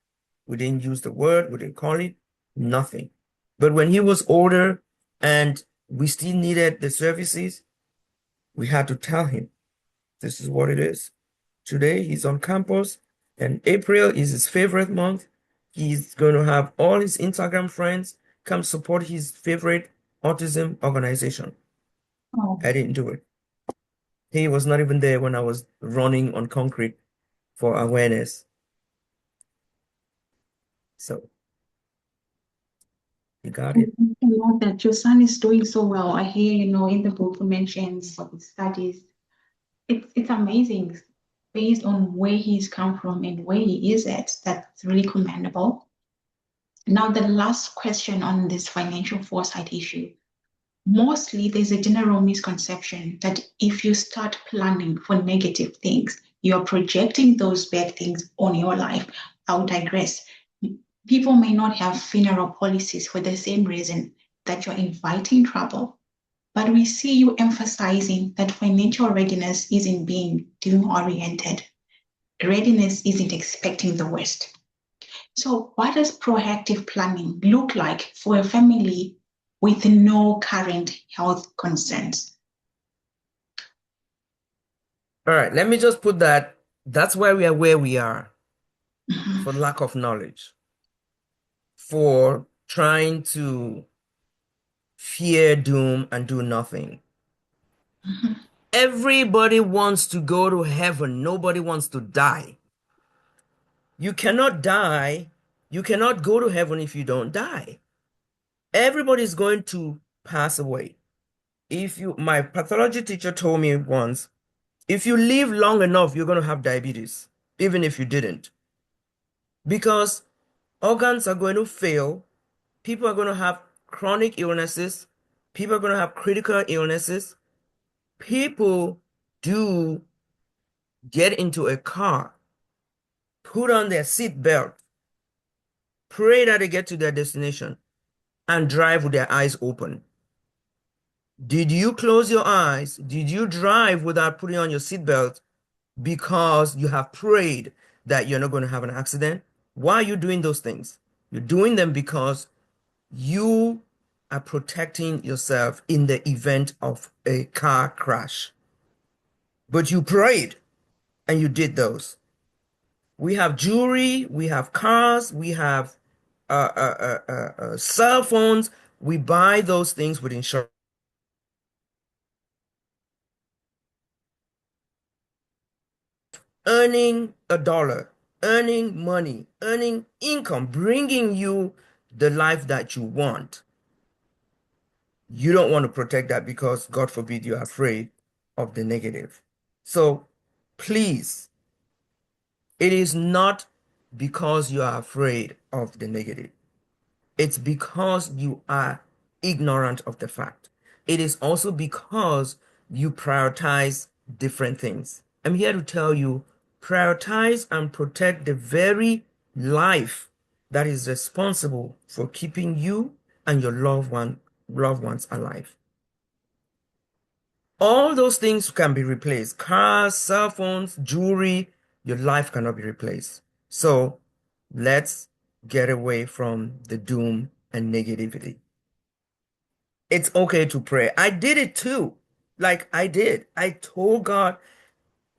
We didn't use the word, we didn't call it, nothing. But when he was older and we still needed the services, We had to tell him, this is what it is. Today he's on campus, and April is his favorite month. He's going to have all his Instagram friends come support his favorite autism organization. Oh, I didn't do it. He was not even there when I was running on concrete for awareness. So you got it. I know that your son is doing so well. I hear, in the book you mentioned of his studies. It's amazing based on where he's come from and where he is at. That's really commendable. Now, the last question on this financial foresight issue. Mostly, there's a general misconception that if you start planning for negative things, you're projecting those bad things on your life. I'll digress. People may not have funeral policies for the same reason that you're inviting trouble. But we see you emphasizing that financial readiness isn't being doom-oriented. Readiness isn't expecting the worst. So what does proactive planning look like for a family with no current health concerns? All right, let me just put that. That's why we are where we are, Mhm. for lack of knowledge, for trying to fear doom and do nothing. Mhm. Everybody wants to go to heaven. Nobody wants to die. You cannot die. You cannot go to heaven if you don't die. Everybody's going to pass away. My pathology teacher told me once, if you live long enough, you're going to have diabetes, even if you didn't. Because organs are going to fail. People are going to have chronic illnesses. People are going to have critical illnesses. People do get into a car, put on their seat belt, pray that they get to their destination, and drive with their eyes open. Did you close your eyes? Did you drive without putting on your seatbelt because you have prayed that you're not going to have an accident? Why are you doing those things? You're doing them because you are protecting yourself in the event of a car crash. But you prayed and you did those. We have jewelry, we have cars, we have cell phones. We buy those things with insurance. Earning a dollar, earning money, earning income, bringing you the life that you want. You don't want to protect that because, God forbid, you're afraid of the negative. So please, it is not because you are afraid of the negative. It's because you are ignorant of the fact. It is also because you prioritize different things. I'm here to tell you, prioritize and protect the very life that is responsible for keeping you and your loved ones alive. All those things can be replaced. Cars, cell phones, jewelry, your life cannot be replaced. So let's get away from the doom and negativity. It's okay to pray. I did it too. Like I did. I told God,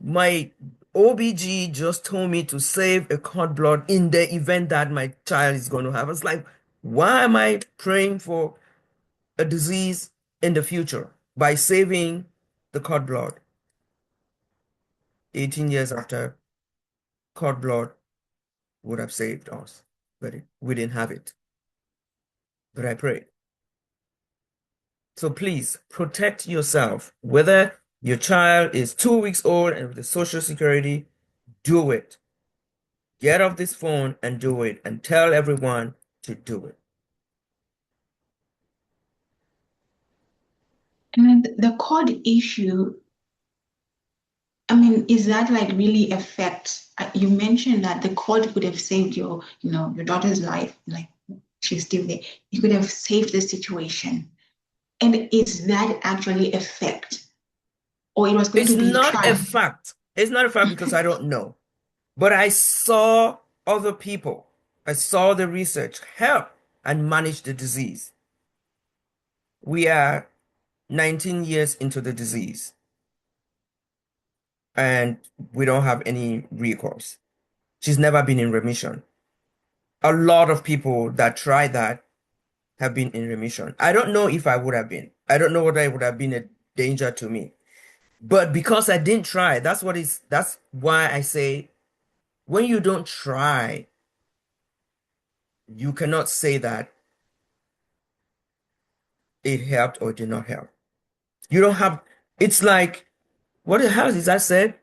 my OBG just told me to save a cord blood in the event that my child is going to have. It's like, why am I praying for a disease in the future by saving the cord blood? 18 years after, cord blood would have saved us, but we didn't have it. But I prayed. So please protect yourself. Whether your child is 2 weeks old and with the Social Security, do it. Get off this phone and do it, and tell everyone to do it. And the cord issue, is that like really affect? You mentioned that the cord could have saved your daughter's life, like she's still there. It could have saved the situation. And is that actually a fact? Or it was going It's to be not a tried? fact. It's not a fact because I don't know. But I saw other people. I saw the research help and manage the disease. We are 19 years into the disease. and we don't have any recourse. She's never been in remission. A lot of people that try that have been in remission. I don't know if I would have been. I don't know whether it would have been a danger to me. But because I didn't try, that's why I say when you don't try, you cannot say that it helped or did not help. You don't have, it's like, what the hell is that said?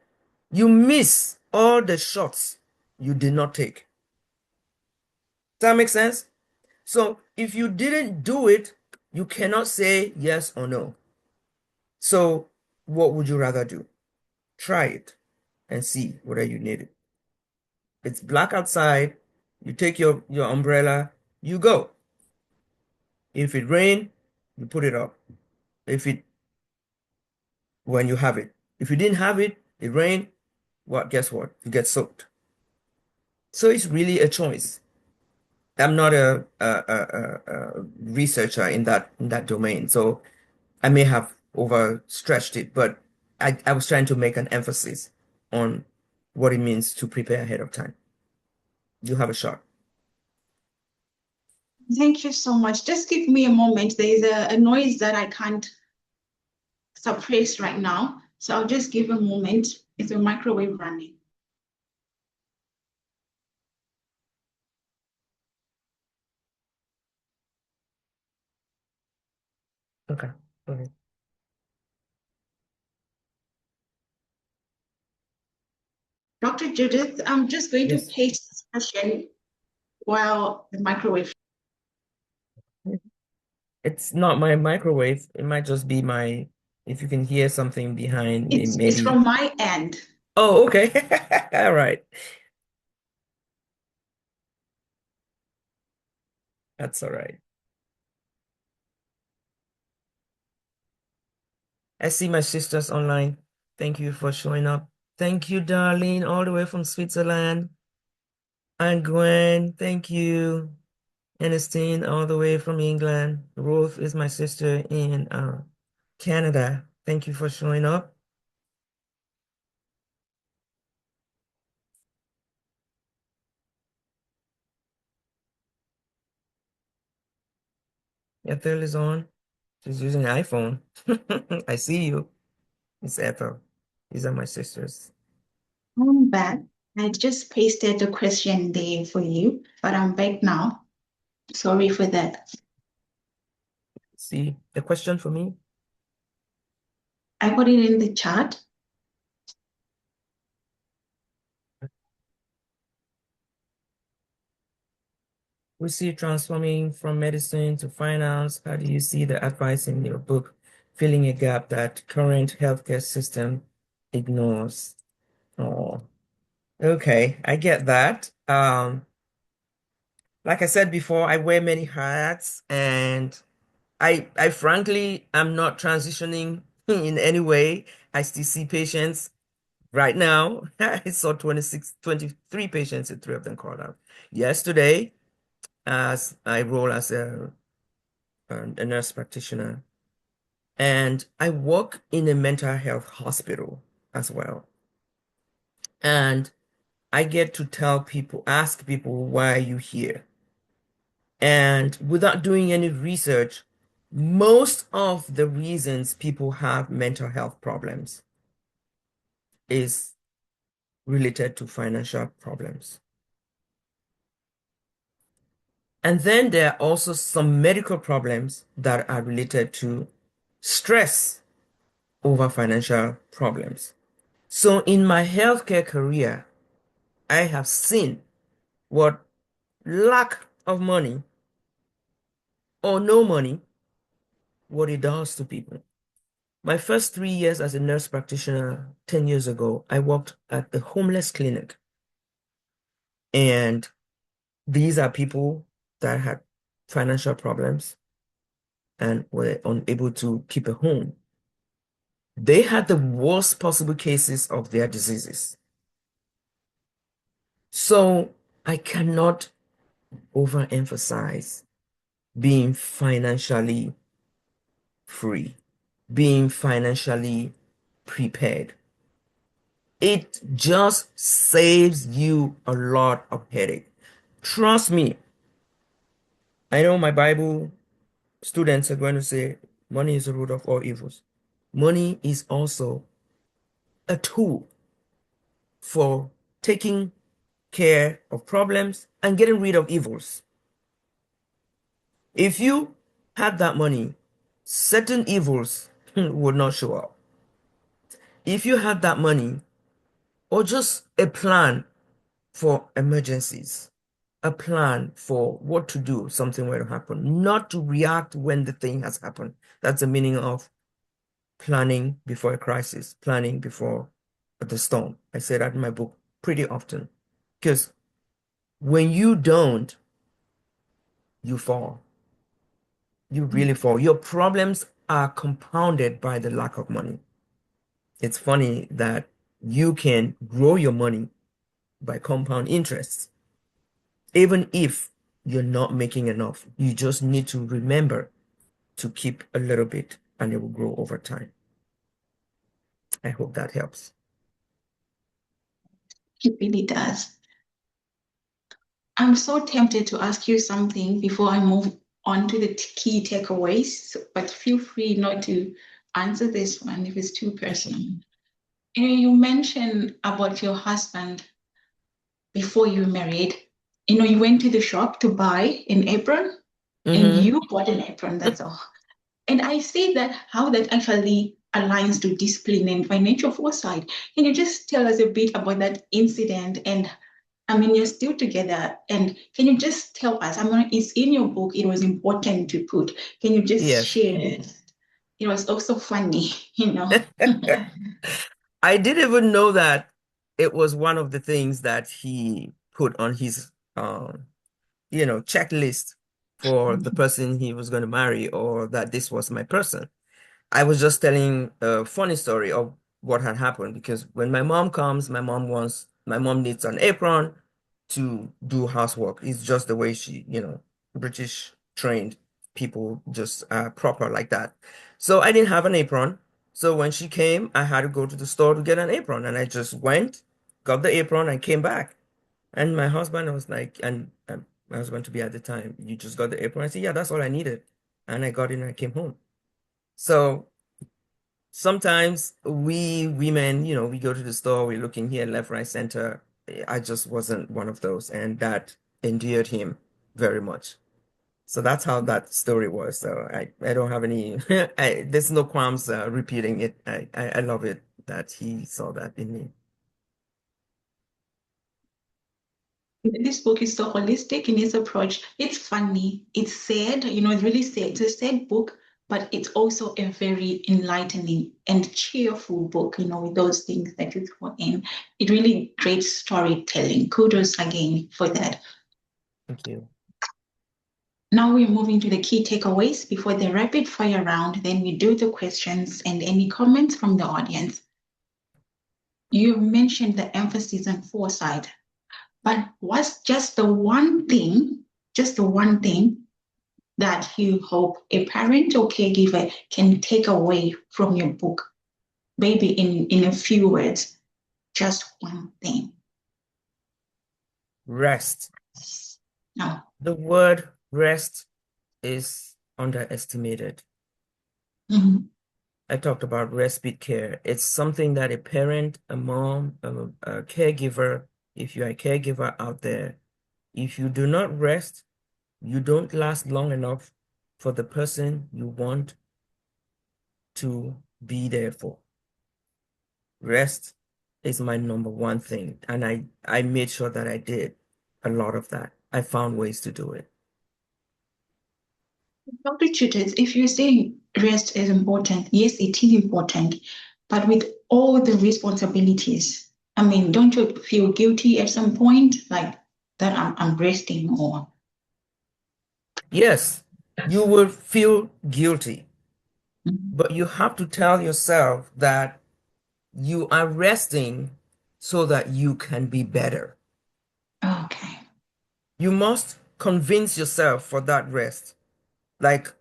You miss all the shots you did not take. Does that make sense? So if you didn't do it, you cannot say yes or no. So what would you rather do? Try it and see whether you need it. It's black outside. You take your umbrella, you go. If it rain, you put it up. When you have it. If you didn't have it, it rained, guess what? You get soaked. So it's really a choice. I'm not a researcher in that domain, so I may have overstretched it, but I was trying to make an emphasis on what it means to prepare ahead of time. You have a shot. Thank you so much. Just give me a moment. There is a noise that I can't suppress right now. So I'll just give a moment. It's a microwave running. Okay. Okay. Dr. Judith, I'm just going Yes. to paste this question while the microwave. It's not my microwave. It might just be if you can hear something behind me, It's maybe. from my end. Oh, okay. All right. That's all right. I see my sisters online. Thank you for showing up. Thank you, darling, all the way from Switzerland. And Gwen, thank you. Ernestine, all the way from England. Ruth is my sister in Canada. Thank you for showing up. Ethel is on. She's using an iPhone. I see you. It's Ethel. These are my sisters. I'm back. I just pasted the question there for you, but I'm back now. Sorry for that. See the question for me? I put it in the chat. We see transforming from medicine to finance. How do you see the advice in your book filling a gap that current healthcare system ignores? Oh, okay, I get that. Like I said before, I wear many hats, and I frankly am not transitioning in any way. I still see patients right now. I saw 23 patients, and 3 of them called out. Yesterday, as I roll as a nurse practitioner, and I work in a mental health hospital as well. And I get to ask people, why are you here? And without doing any research, most of the reasons people have mental health problems is related to financial problems. And then there are also some medical problems that are related to stress over financial problems. So in my healthcare career, I have seen what lack of money or no money, what it does to people. My first 3 years as a nurse practitioner, 10 years ago, I worked at a homeless clinic. And these are people that had financial problems and were unable to keep a home. They had the worst possible cases of their diseases. So I cannot overemphasize being financially free, being financially prepared. It just saves you a lot of headache. Trust me. I know my Bible students are going to say money is the root of all evils. Money is also a tool for taking care of problems and getting rid of evils. If you had that money, certain evils would not show up. If you had that money, or just a plan for emergencies, a plan for what to do, something were to happen, not to react when the thing has happened. That's the meaning of planning before a crisis, planning before the storm. I say that in my book pretty often, because when you don't, you fall. You really fall. Your problems are compounded by the lack of money. It's funny that you can grow your money by compound interest, even if you're not making enough. You just need to remember to keep a little bit and it will grow over time. I hope that helps. It really does. I'm so tempted to ask you something before I move on to the key takeaways, but feel free not to answer this one if it's too personal. You mentioned about your husband before you married. You went to the shop to buy an apron, and you bought an apron, that's all. And I see that how that actually aligns to discipline and financial foresight. Can you just tell us a bit about that incident? And you're still together. And can you just tell us? It's in your book. It was important to put. Can you just share it? It was also funny, I didn't even know that it was one of the things that he put on his checklist for the person he was going to marry, or that this was my person. I was just telling a funny story of what had happened, because when my mom comes, my mom needs an apron to do housework. It's just the way she, British trained people just proper like that. So I didn't have an apron. So when she came, I had to go to the store to get an apron, and I just went, got the apron, and came back. And my husband was like, and my husband to be at the time, you just got the apron? I said, yeah, that's all I needed. And I got it and I came home. So sometimes we women, we go to the store, we're looking here, left, right, center. I just wasn't one of those. And that endeared him very much. So that's how that story was. So I don't have any, there's no qualms repeating it. I love it that he saw that in me. This book is so holistic in its approach. It's funny. It's sad, it's really sad. It's a sad book, but it's also a very enlightening and cheerful book, with those things that you throw in. It really great storytelling. Kudos again for that. Thank you. Now we're moving to the key takeaways before the rapid fire round. Then we do the questions and any comments from the audience. You mentioned the emphasis on foresight, but what's just the one thing that you hope a parent or caregiver can take away from your book? Maybe in a few words, just one thing. Rest. No. The word rest is underestimated. I talked about respite care. It's something that a parent, a mom, a caregiver, if you're a caregiver out there, if you do not rest, you don't last long enough for the person you want to be there for. Rest is my number one thing. And I made sure that I did a lot of that. I found ways to do it. Dr. Judith, if you're saying rest is important, yes, it is important, but with all the responsibilities, don't you feel guilty at some point, like that I'm resting or? Yes, you will feel guilty, but you have to tell yourself that you are resting so that you can be better. Okay. You must convince yourself for that rest. Like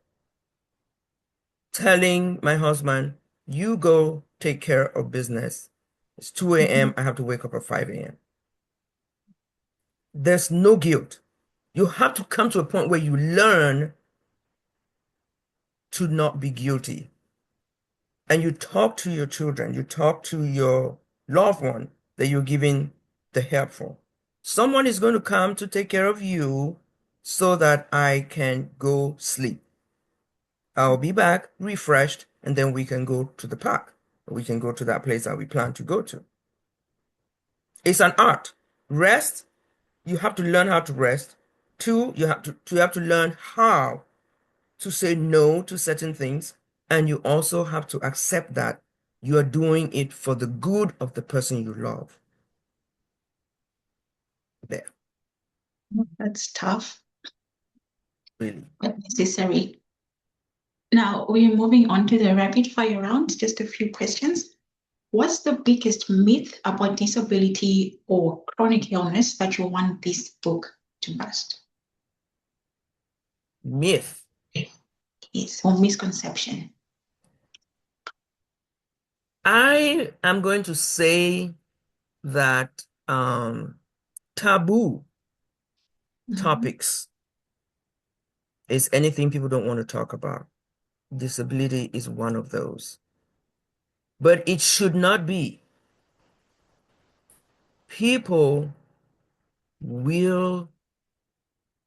telling my husband, you go take care of business It's 2 a.m. I have to wake up at 5 a.m. There's no guilt. You have to come to a point where you learn to not be guilty. And you talk to your children, you talk to your loved one that you're giving the help for. Someone is going to come to take care of you so that I can go sleep. I'll be back refreshed, and then we can go to the park. We can go to that place that we plan to go to. It's an art. Rest, you have to learn how to rest. 2, you have to learn how to say no to certain things, and you also have to accept that you are doing it for the good of the person you love. There. That's tough, Really. but necessary. Now we're moving on to the rapid fire round. Just a few questions. What's the biggest myth about disability or chronic illness that you want this book to bust? Myth. Yes, or misconception. I am going to say that taboo topics is anything people don't want to talk about. Disability is one of those. But it should not be. People will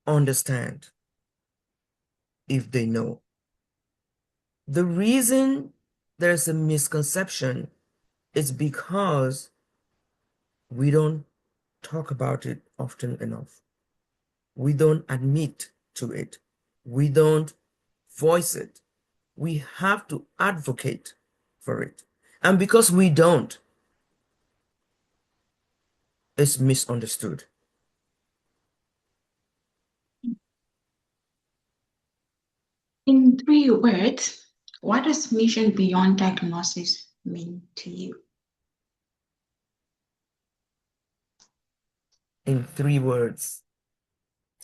understand if they know. The reason there's a misconception is because we don't talk about it often enough. We don't admit to it. We don't voice it. We have to advocate for it. And because we don't, it's misunderstood. In 3 words, what does mission beyond diagnosis mean to you? In 3 words.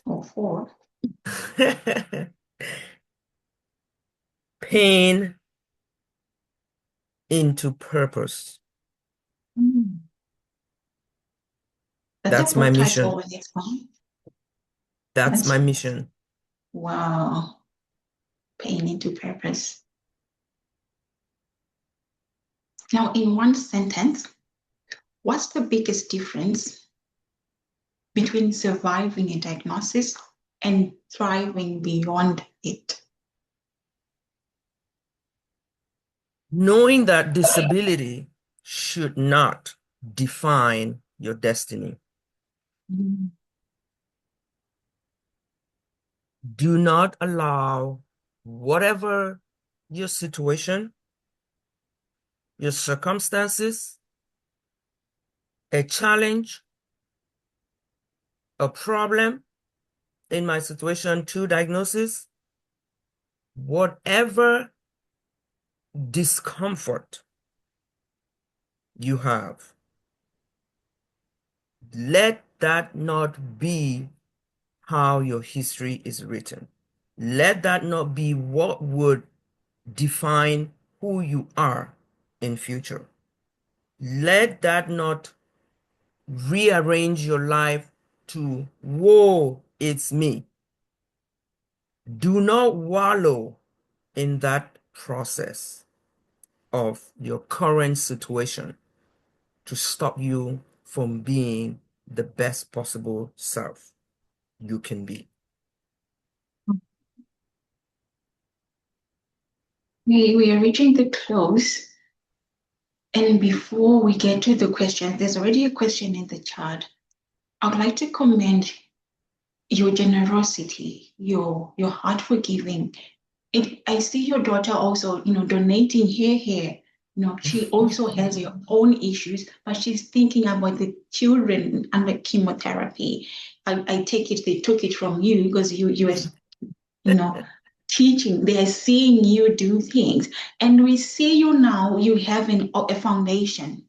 Or 4? Pain into purpose. That's my mission. That's my mission. Wow. Pain into purpose. Now, in one sentence, what's the biggest difference between surviving a diagnosis and thriving beyond it? Knowing that disability should not define your destiny. Do not allow whatever your situation, your circumstances, a challenge, a problem, in my situation, 2 diagnoses, whatever discomfort you have, let that not be how your history is written. Let that not be what would define who you are in future. Let that not rearrange your life to, whoa, it's me. Do not wallow in that process of your current situation to stop you from being the best possible self you can be. We are reaching the close. And before we get to the question, there's already a question in the chat. I would like to commend your generosity, your heart for giving. I see your daughter also, donating her hair. She also has her own issues, but she's thinking about the children under chemotherapy. I take it they took it from you because you were, teaching. They are seeing you do things, and we see you now. You have a foundation.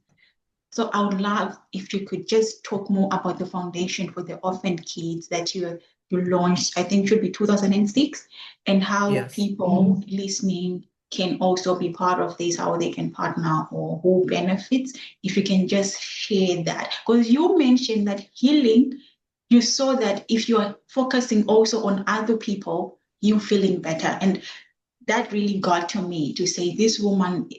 So I would love if you could just talk more about the foundation for the orphan kids that you launched. I think it should be 2006, and how people listening can also be part of this, how they can partner or who benefits, if you can just share that. Because you mentioned that healing, you saw that if you are focusing also on other people, you feeling better. And that really got to me to say, this woman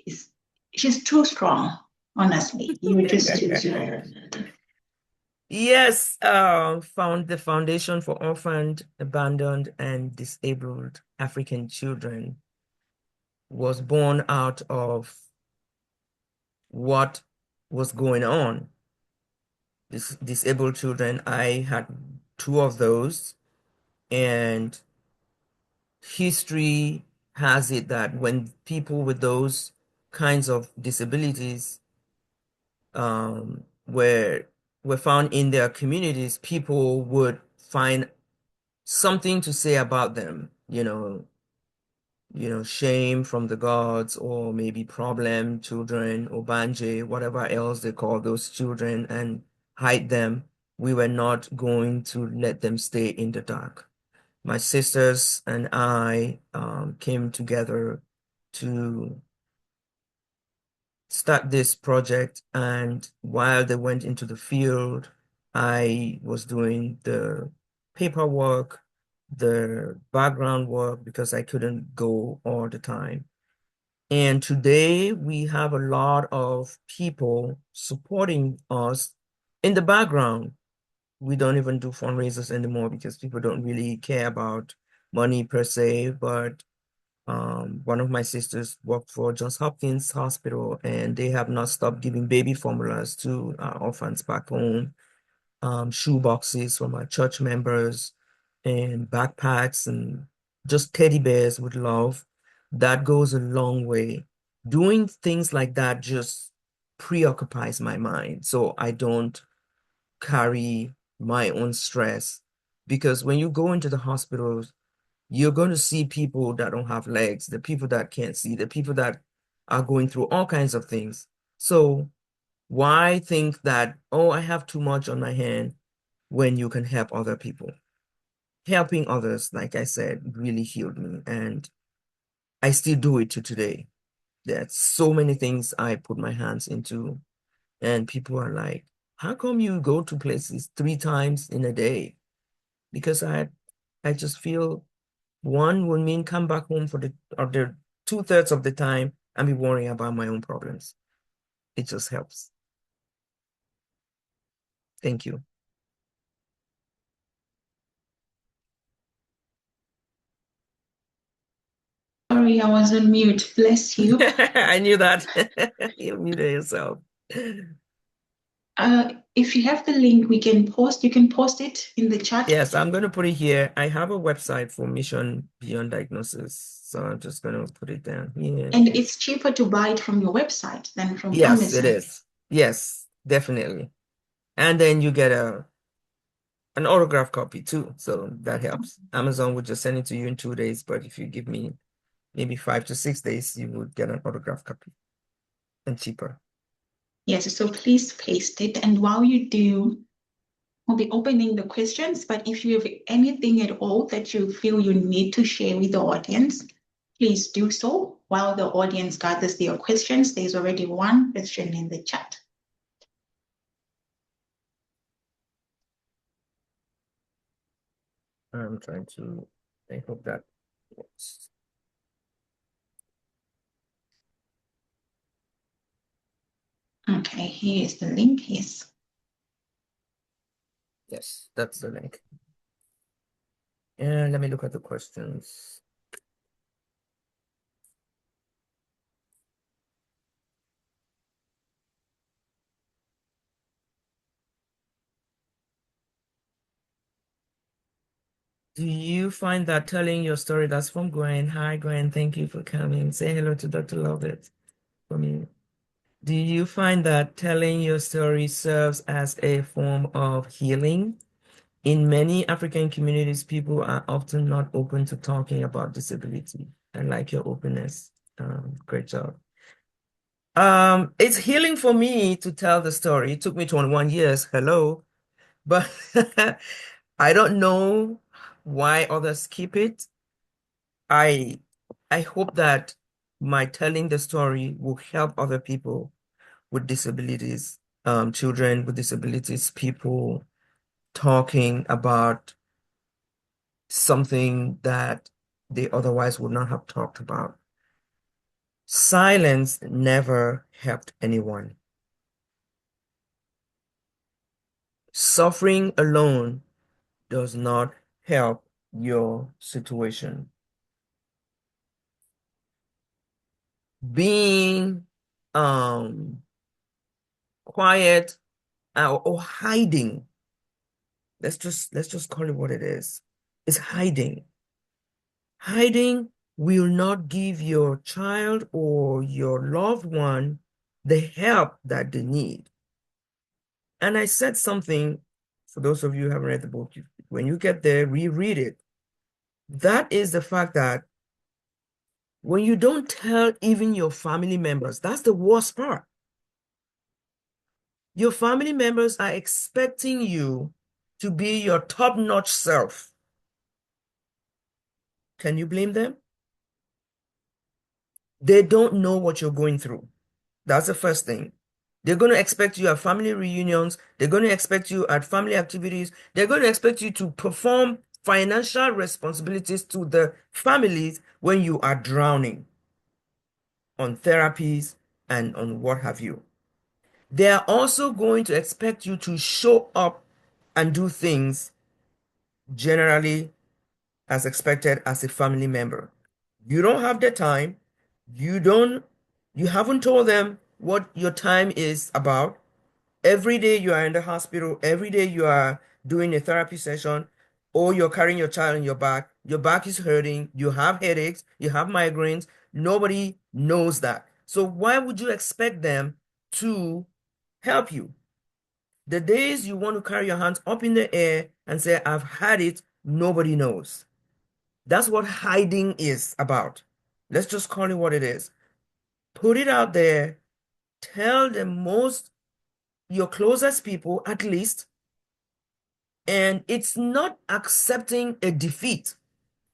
she's too strong, honestly. You're just too strong. Yes, found the Foundation for Orphaned, Abandoned, and Disabled African Children was born out of what was going on. Disabled children, I had 2 of those, and history has it that when people with those kinds of disabilities were found in their communities, people would find something to say about them, shame from the gods, or maybe problem children, or banje, whatever else they call those children, and hide them. We were not going to let them stay in the dark. My sisters and I came together to start this project, and while they went into the field, I was doing the paperwork, the background work, because I couldn't go all the time. And today we have a lot of people supporting us in the background. We don't even do fundraisers anymore because people don't really care about money per se, but one of my sisters worked for Johns Hopkins Hospital, and they have not stopped giving baby formulas to orphans back home, shoe boxes from our church members, and backpacks, and just teddy bears with love. That goes a long way. Doing things like that just preoccupies my mind, so I don't carry my own stress. Because when you go into the hospitals, you're going to see people that don't have legs, the people that can't see, the people that are going through all kinds of things. So why think that, oh, I have too much on my hand, when you can help other people? Helping others, like I said, really healed me, and I still do it to today. There's so many things I put my hands into, and people are like, how come you go to places 3 times in a day? Because I just feel one would mean come back home for the 2/3 of the time and be worrying about my own problems. It just helps. Thank you. Sorry, I was on mute. Bless you. I knew that. You muted yourself. If you have the link, you can post it in the chat. Yes, I'm going to put it here. I have a website for Mission Beyond Diagnosis, so I'm just going to put it down here. And it's cheaper to buy it from your website than from Yes, Amazon. it is. Yes, definitely. And then you get an autograph copy too, so that helps. Amazon would just send it to you in 2 days, but if you give me maybe 5 to 6 days, you would get an autograph copy, and cheaper. Yes, so please paste it. And while you do, we'll be opening the questions, but if you have anything at all that you feel you need to share with the audience, please do so while the audience gathers their questions. There's already one question in the chat. I'm trying to, I hope that works. Okay, here is the link. Yes. Yes, that's the link. And let me look at the questions. Do you find that telling your story? That's from Gwen. Hi, Gwen. Thank you for coming. Say hello to Dr. Lovett for me. Do you find that telling your story serves as a form of healing? In many African communities, people are often not open to talking about disability. I like your openness. Great job. It's healing for me to tell the story. It took me 21 years. Hello. But I don't know why others keep it. I hope that my telling the story will help other people with disabilities, children with disabilities, people talking about something that they otherwise would not have talked about. Silence never helped anyone. Suffering alone does not help your situation. Being quiet or hiding, let's just call it what it is. It's hiding. Hiding will not give your child or your loved one the help that they need. And I said something, for those of you who haven't read the book, when you get there, reread it. That is the fact that when you don't tell even your family members, that's the worst part. Your family members are expecting you to be your top-notch self. Can you blame them? They don't know what you're going through. That's the first thing. They're going to expect you at family reunions. They're going to expect you at family activities. They're going to expect you to perform financial responsibilities to the families when you are drowning on therapies and on what have you. They are also going to expect you to show up and do things generally as expected as a family member. You don't have the time. You haven't told them what your time is about. Every day you are in the hospital, every day you are doing a therapy session, or you're carrying your child on your back is hurting, you have headaches, you have migraines. Nobody knows that. So why would you expect them to help you? The days you want to carry your hands up in the air and say, I've had it, nobody knows. That's what hiding is about. Let's just call it what it is. Put it out there. Tell your closest people at least. And it's not accepting a defeat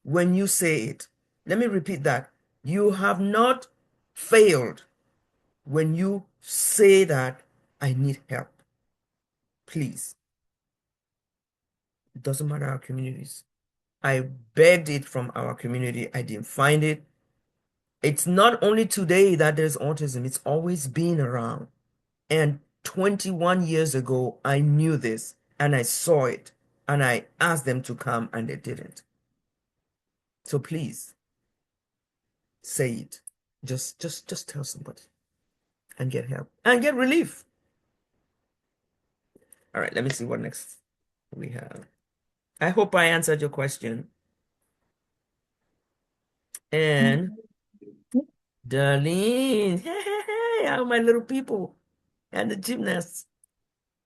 when you say it. Let me repeat that. You have not failed when you say that I need help. Please. It doesn't matter our communities. I begged it from our community. I didn't find it. It's not only today that there's autism. It's always been around. And 21 years ago, I knew this and I saw it and I asked them to come and they didn't. So please say it. Just tell somebody and get help and get relief. All right, let me see what next we have. I hope I answered your question. And Darlene, hey, how are my little people? And the gymnast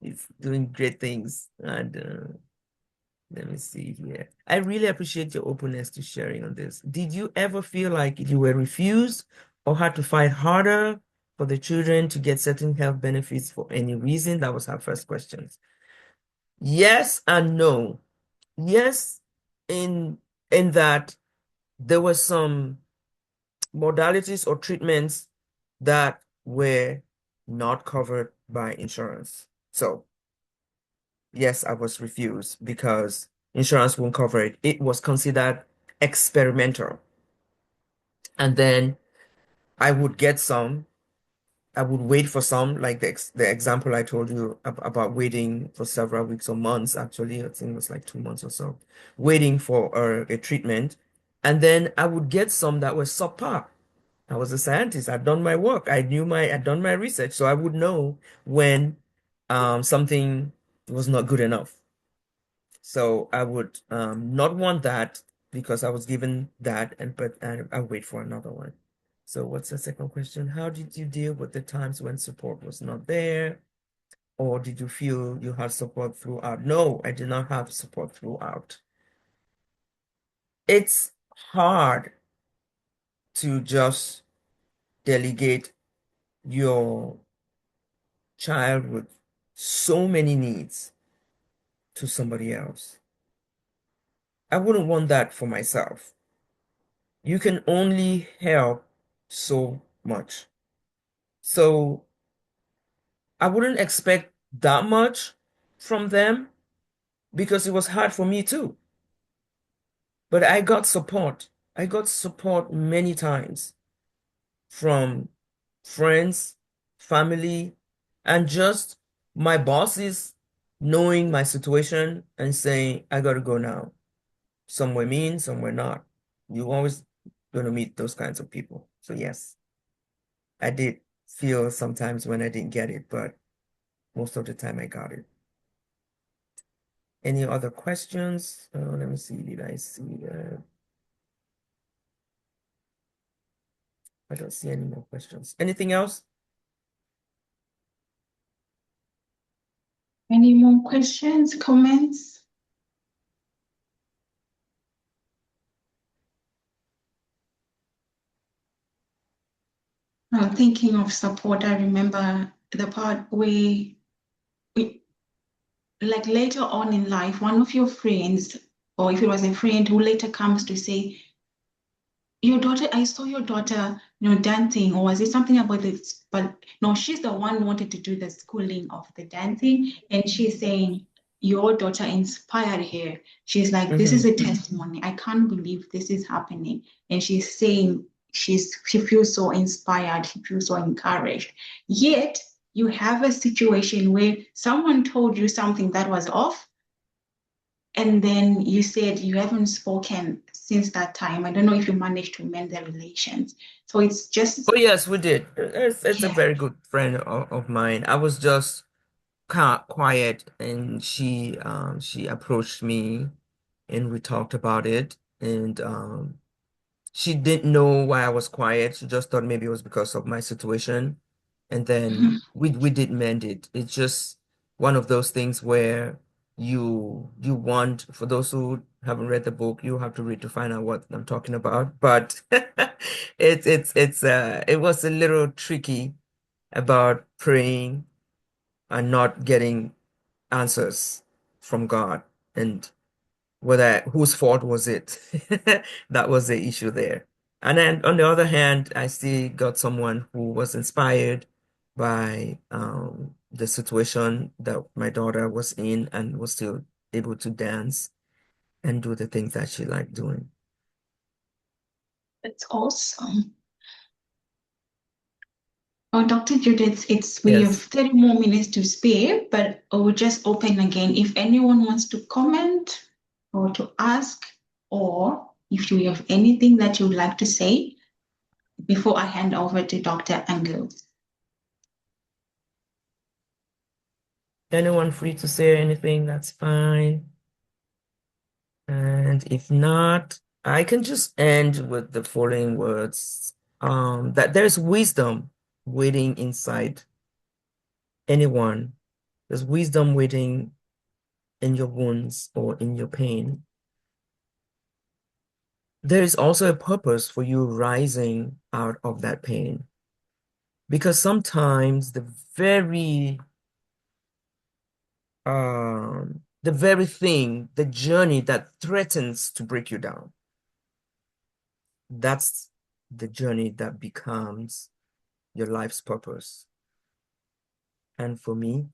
is doing great things. And let me see here. I really appreciate your openness to sharing on this. Did you ever feel like you were refused or had to fight harder for the children to get certain health benefits for any reason? That was our first question. Yes and no. Yes, in that there were some modalities or treatments that were not covered by insurance. So yes, I was refused because insurance won't cover it. It was considered experimental. And then I would get some, I would wait for some, like the example I told you about waiting for several weeks or months, actually, I think it was like 2 months or so, waiting for a treatment. And then I would get some that were subpar. I was a scientist. I'd done my work. I'd done my research. So I would know when something was not good enough. So I would not want that because I was given that, but I'll wait for another one. So what's the second question? How did you deal with the times when support was not there? Or did you feel you had support throughout? No, I did not have support throughout. It's hard to just delegate your child with so many needs to somebody else. I wouldn't want that for myself. You can only help so much. So I wouldn't expect that much from them because it was hard for me too. But I got support. I got support many times from friends, family, and just my bosses knowing my situation and saying, I gotta go now. Somewhere mean, somewhere not. You always gonna meet those kinds of people. So yes, I did feel sometimes when I didn't get it, but most of the time I got it. Any other questions? Let me see. Did I see? I don't see any more questions. Anything else? Any more questions, comments? Thinking of support, I remember the part where like later on in life, one of your friends, or if it was a friend who later comes to say, your daughter, I saw your daughter, dancing, or was it something about this? But no, she's the one who wanted to do the schooling of the dancing, and she's saying your daughter inspired her. She's like, this is a testimony. I can't believe this is happening. And she's saying she feels so inspired, she feels so encouraged. Yet you have a situation where someone told you something that was off, and then you said you haven't spoken since that time. I don't know if you managed to mend the relations. So it's just. Oh yes, we did. It's a Yeah. very good friend of mine. I was just quiet, and she approached me, and we talked about it, and she didn't know why I was quiet. She just thought maybe it was because of my situation, and then we did mend it. It's just one of those things where you want, for those who haven't read the book, you have to read to find out what I'm talking about. But it was a little tricky about praying and not getting answers from God, and whether whose fault was it. That was the issue there. And then on the other hand, I still got someone who was inspired by the situation that my daughter was in and was still able to dance and do the things that she liked doing. That's awesome. Oh, Dr. Judith, we have Yes. 30 more minutes to spare, but I will just open again. If anyone wants to comment or to ask, or if you have anything that you would like to say before I hand over to Dr. Angel. Anyone free to say anything, that's fine. And if not, I can just end with the following words, that there's wisdom waiting inside anyone. There's wisdom waiting in your wounds or in your pain. There is also a purpose for you rising out of that pain. Because sometimes the very thing, the journey that threatens to break you down, that's the journey that becomes your life's purpose. And for me,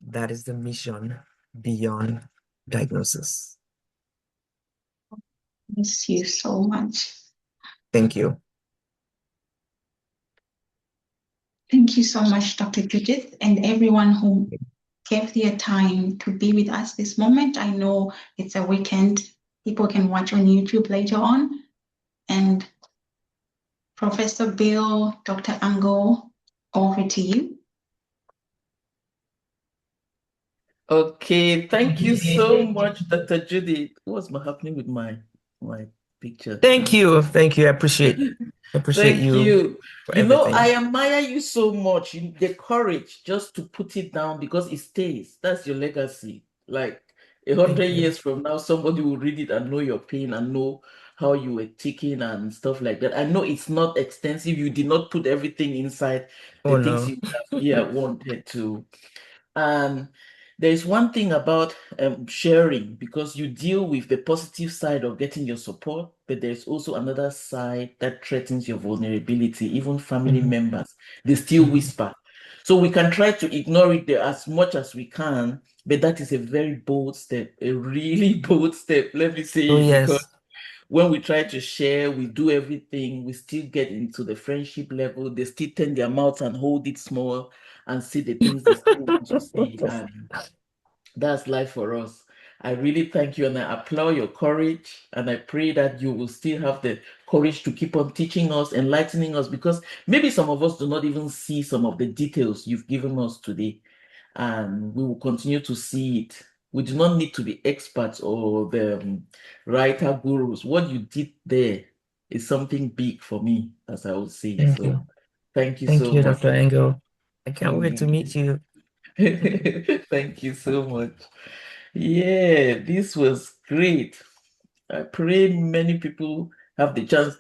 that is the mission beyond diagnosis. Miss you so much. Thank you. Thank you so much, Dr. Judith, and everyone who gave their time to be with us this moment. I know it's a weekend. People can watch on YouTube later on. And Professor Bill, Dr. Ango, over to you. Okay, thank you so much, Dr. Judy. What's happening with my picture? Thank you. Thank you. I appreciate Thank you you. for You know, everything. I admire you so much. The courage just to put it down because it stays. That's your legacy. Like 100 years from now, somebody will read it and know your pain and know how you were ticking and stuff like that. I know it's not extensive. You did not put everything inside the Oh things no. you wanted to. And There is one thing about sharing, because you deal with the positive side of getting your support, but there's also another side that threatens your vulnerability. Even family members, they still whisper. So we can try to ignore it there as much as we can, but that is a very bold step, a really bold step. Let me say Oh, it, because yes. when we try to share, we do everything, we still get into the friendship level. They still turn their mouth and hold it small and see the things they still want to say. And that's life for us. I really thank you and I applaud your courage. And I pray that you will still have the courage to keep on teaching us, enlightening us, because maybe some of us do not even see some of the details you've given us today. And we will continue to see it. We do not need to be experts or the writer gurus. What you did there is something big for me, as I would say. Thank So you. thank you Thank so you, much. Dr. Engel. I can't wait to Mm. meet you. Thank you so much. Yeah, this was great. I pray many people have the chance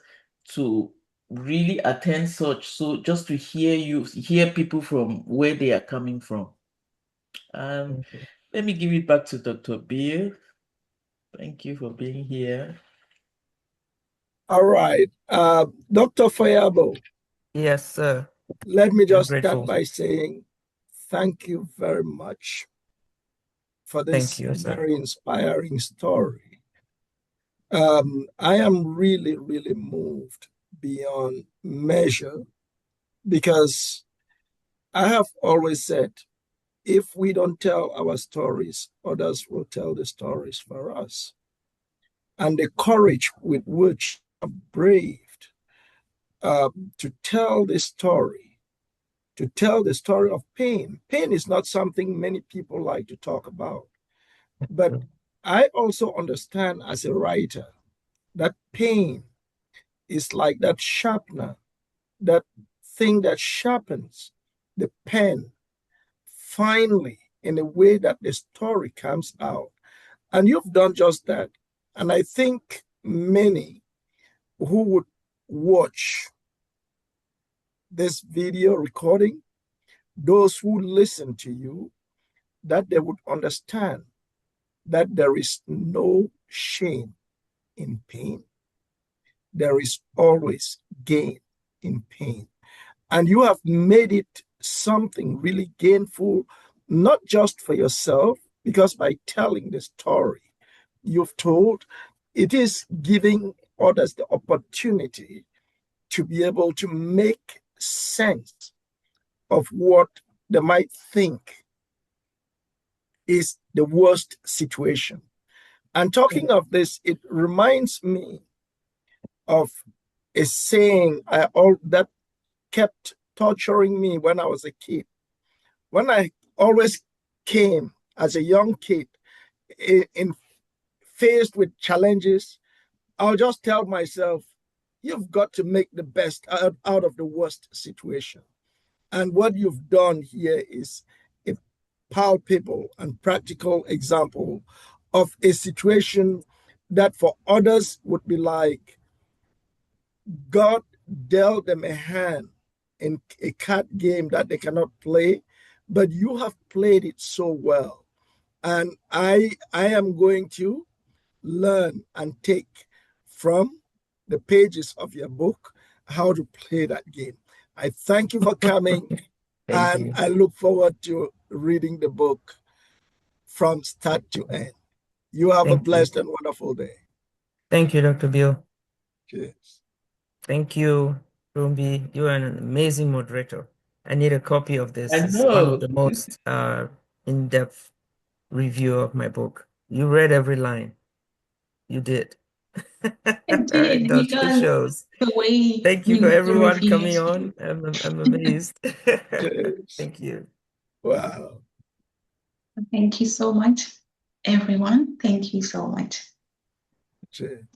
to really attend such. So just to hear people from where they are coming from. Thank you. Let me give it back to Dr. Bill. Thank you for being here. All right. Dr. Foyabo, Yes, sir. let me I'm just start grateful. by saying thank you very much for Thank this you, sir. very inspiring story. I am really, really moved beyond measure, because I have always said, if we don't tell our stories, others will tell the stories for us. And the courage with which I've braved to tell the story, of pain. Pain is not something many people like to talk about. But I also understand as a writer that pain is like that sharpener, that thing that sharpens the pen finally in a way that the story comes out. And you've done just that. And I think many who would watch this video recording, those who listen to you, that they would understand that there is no shame in pain. There is always gain in pain. And you have made it something really gainful, not just for yourself, because by telling the story you've told, it is giving others the opportunity to be able to make sense of what they might think is the worst situation. And talking of this, it reminds me of a saying that kept torturing me when I was a kid. When I always came as a young kid in faced with challenges, I'll just tell myself, you've got to make the best out of the worst situation. And what you've done here is a palpable and practical example of a situation that for others would be like God dealt them a hand in a card game that they cannot play, but you have played it so well. And I am going to learn and take from the pages of your book how to play that game. I thank you for coming, and you. I look forward to reading the book from start to end. You have a blessed and wonderful day. Thank you, Dr. Bill. Cheers. Thank you, Rumbi. You are an amazing moderator. I need a copy of this. I It's one of know. the most in-depth review of my book. You read every line. You did. It did, It because shows. the way Thank you you for do the everyone coming reviews. on. I'm amazed. Cheers. Thank you. Wow. Thank you so much, everyone. Thank you so much. Cheers.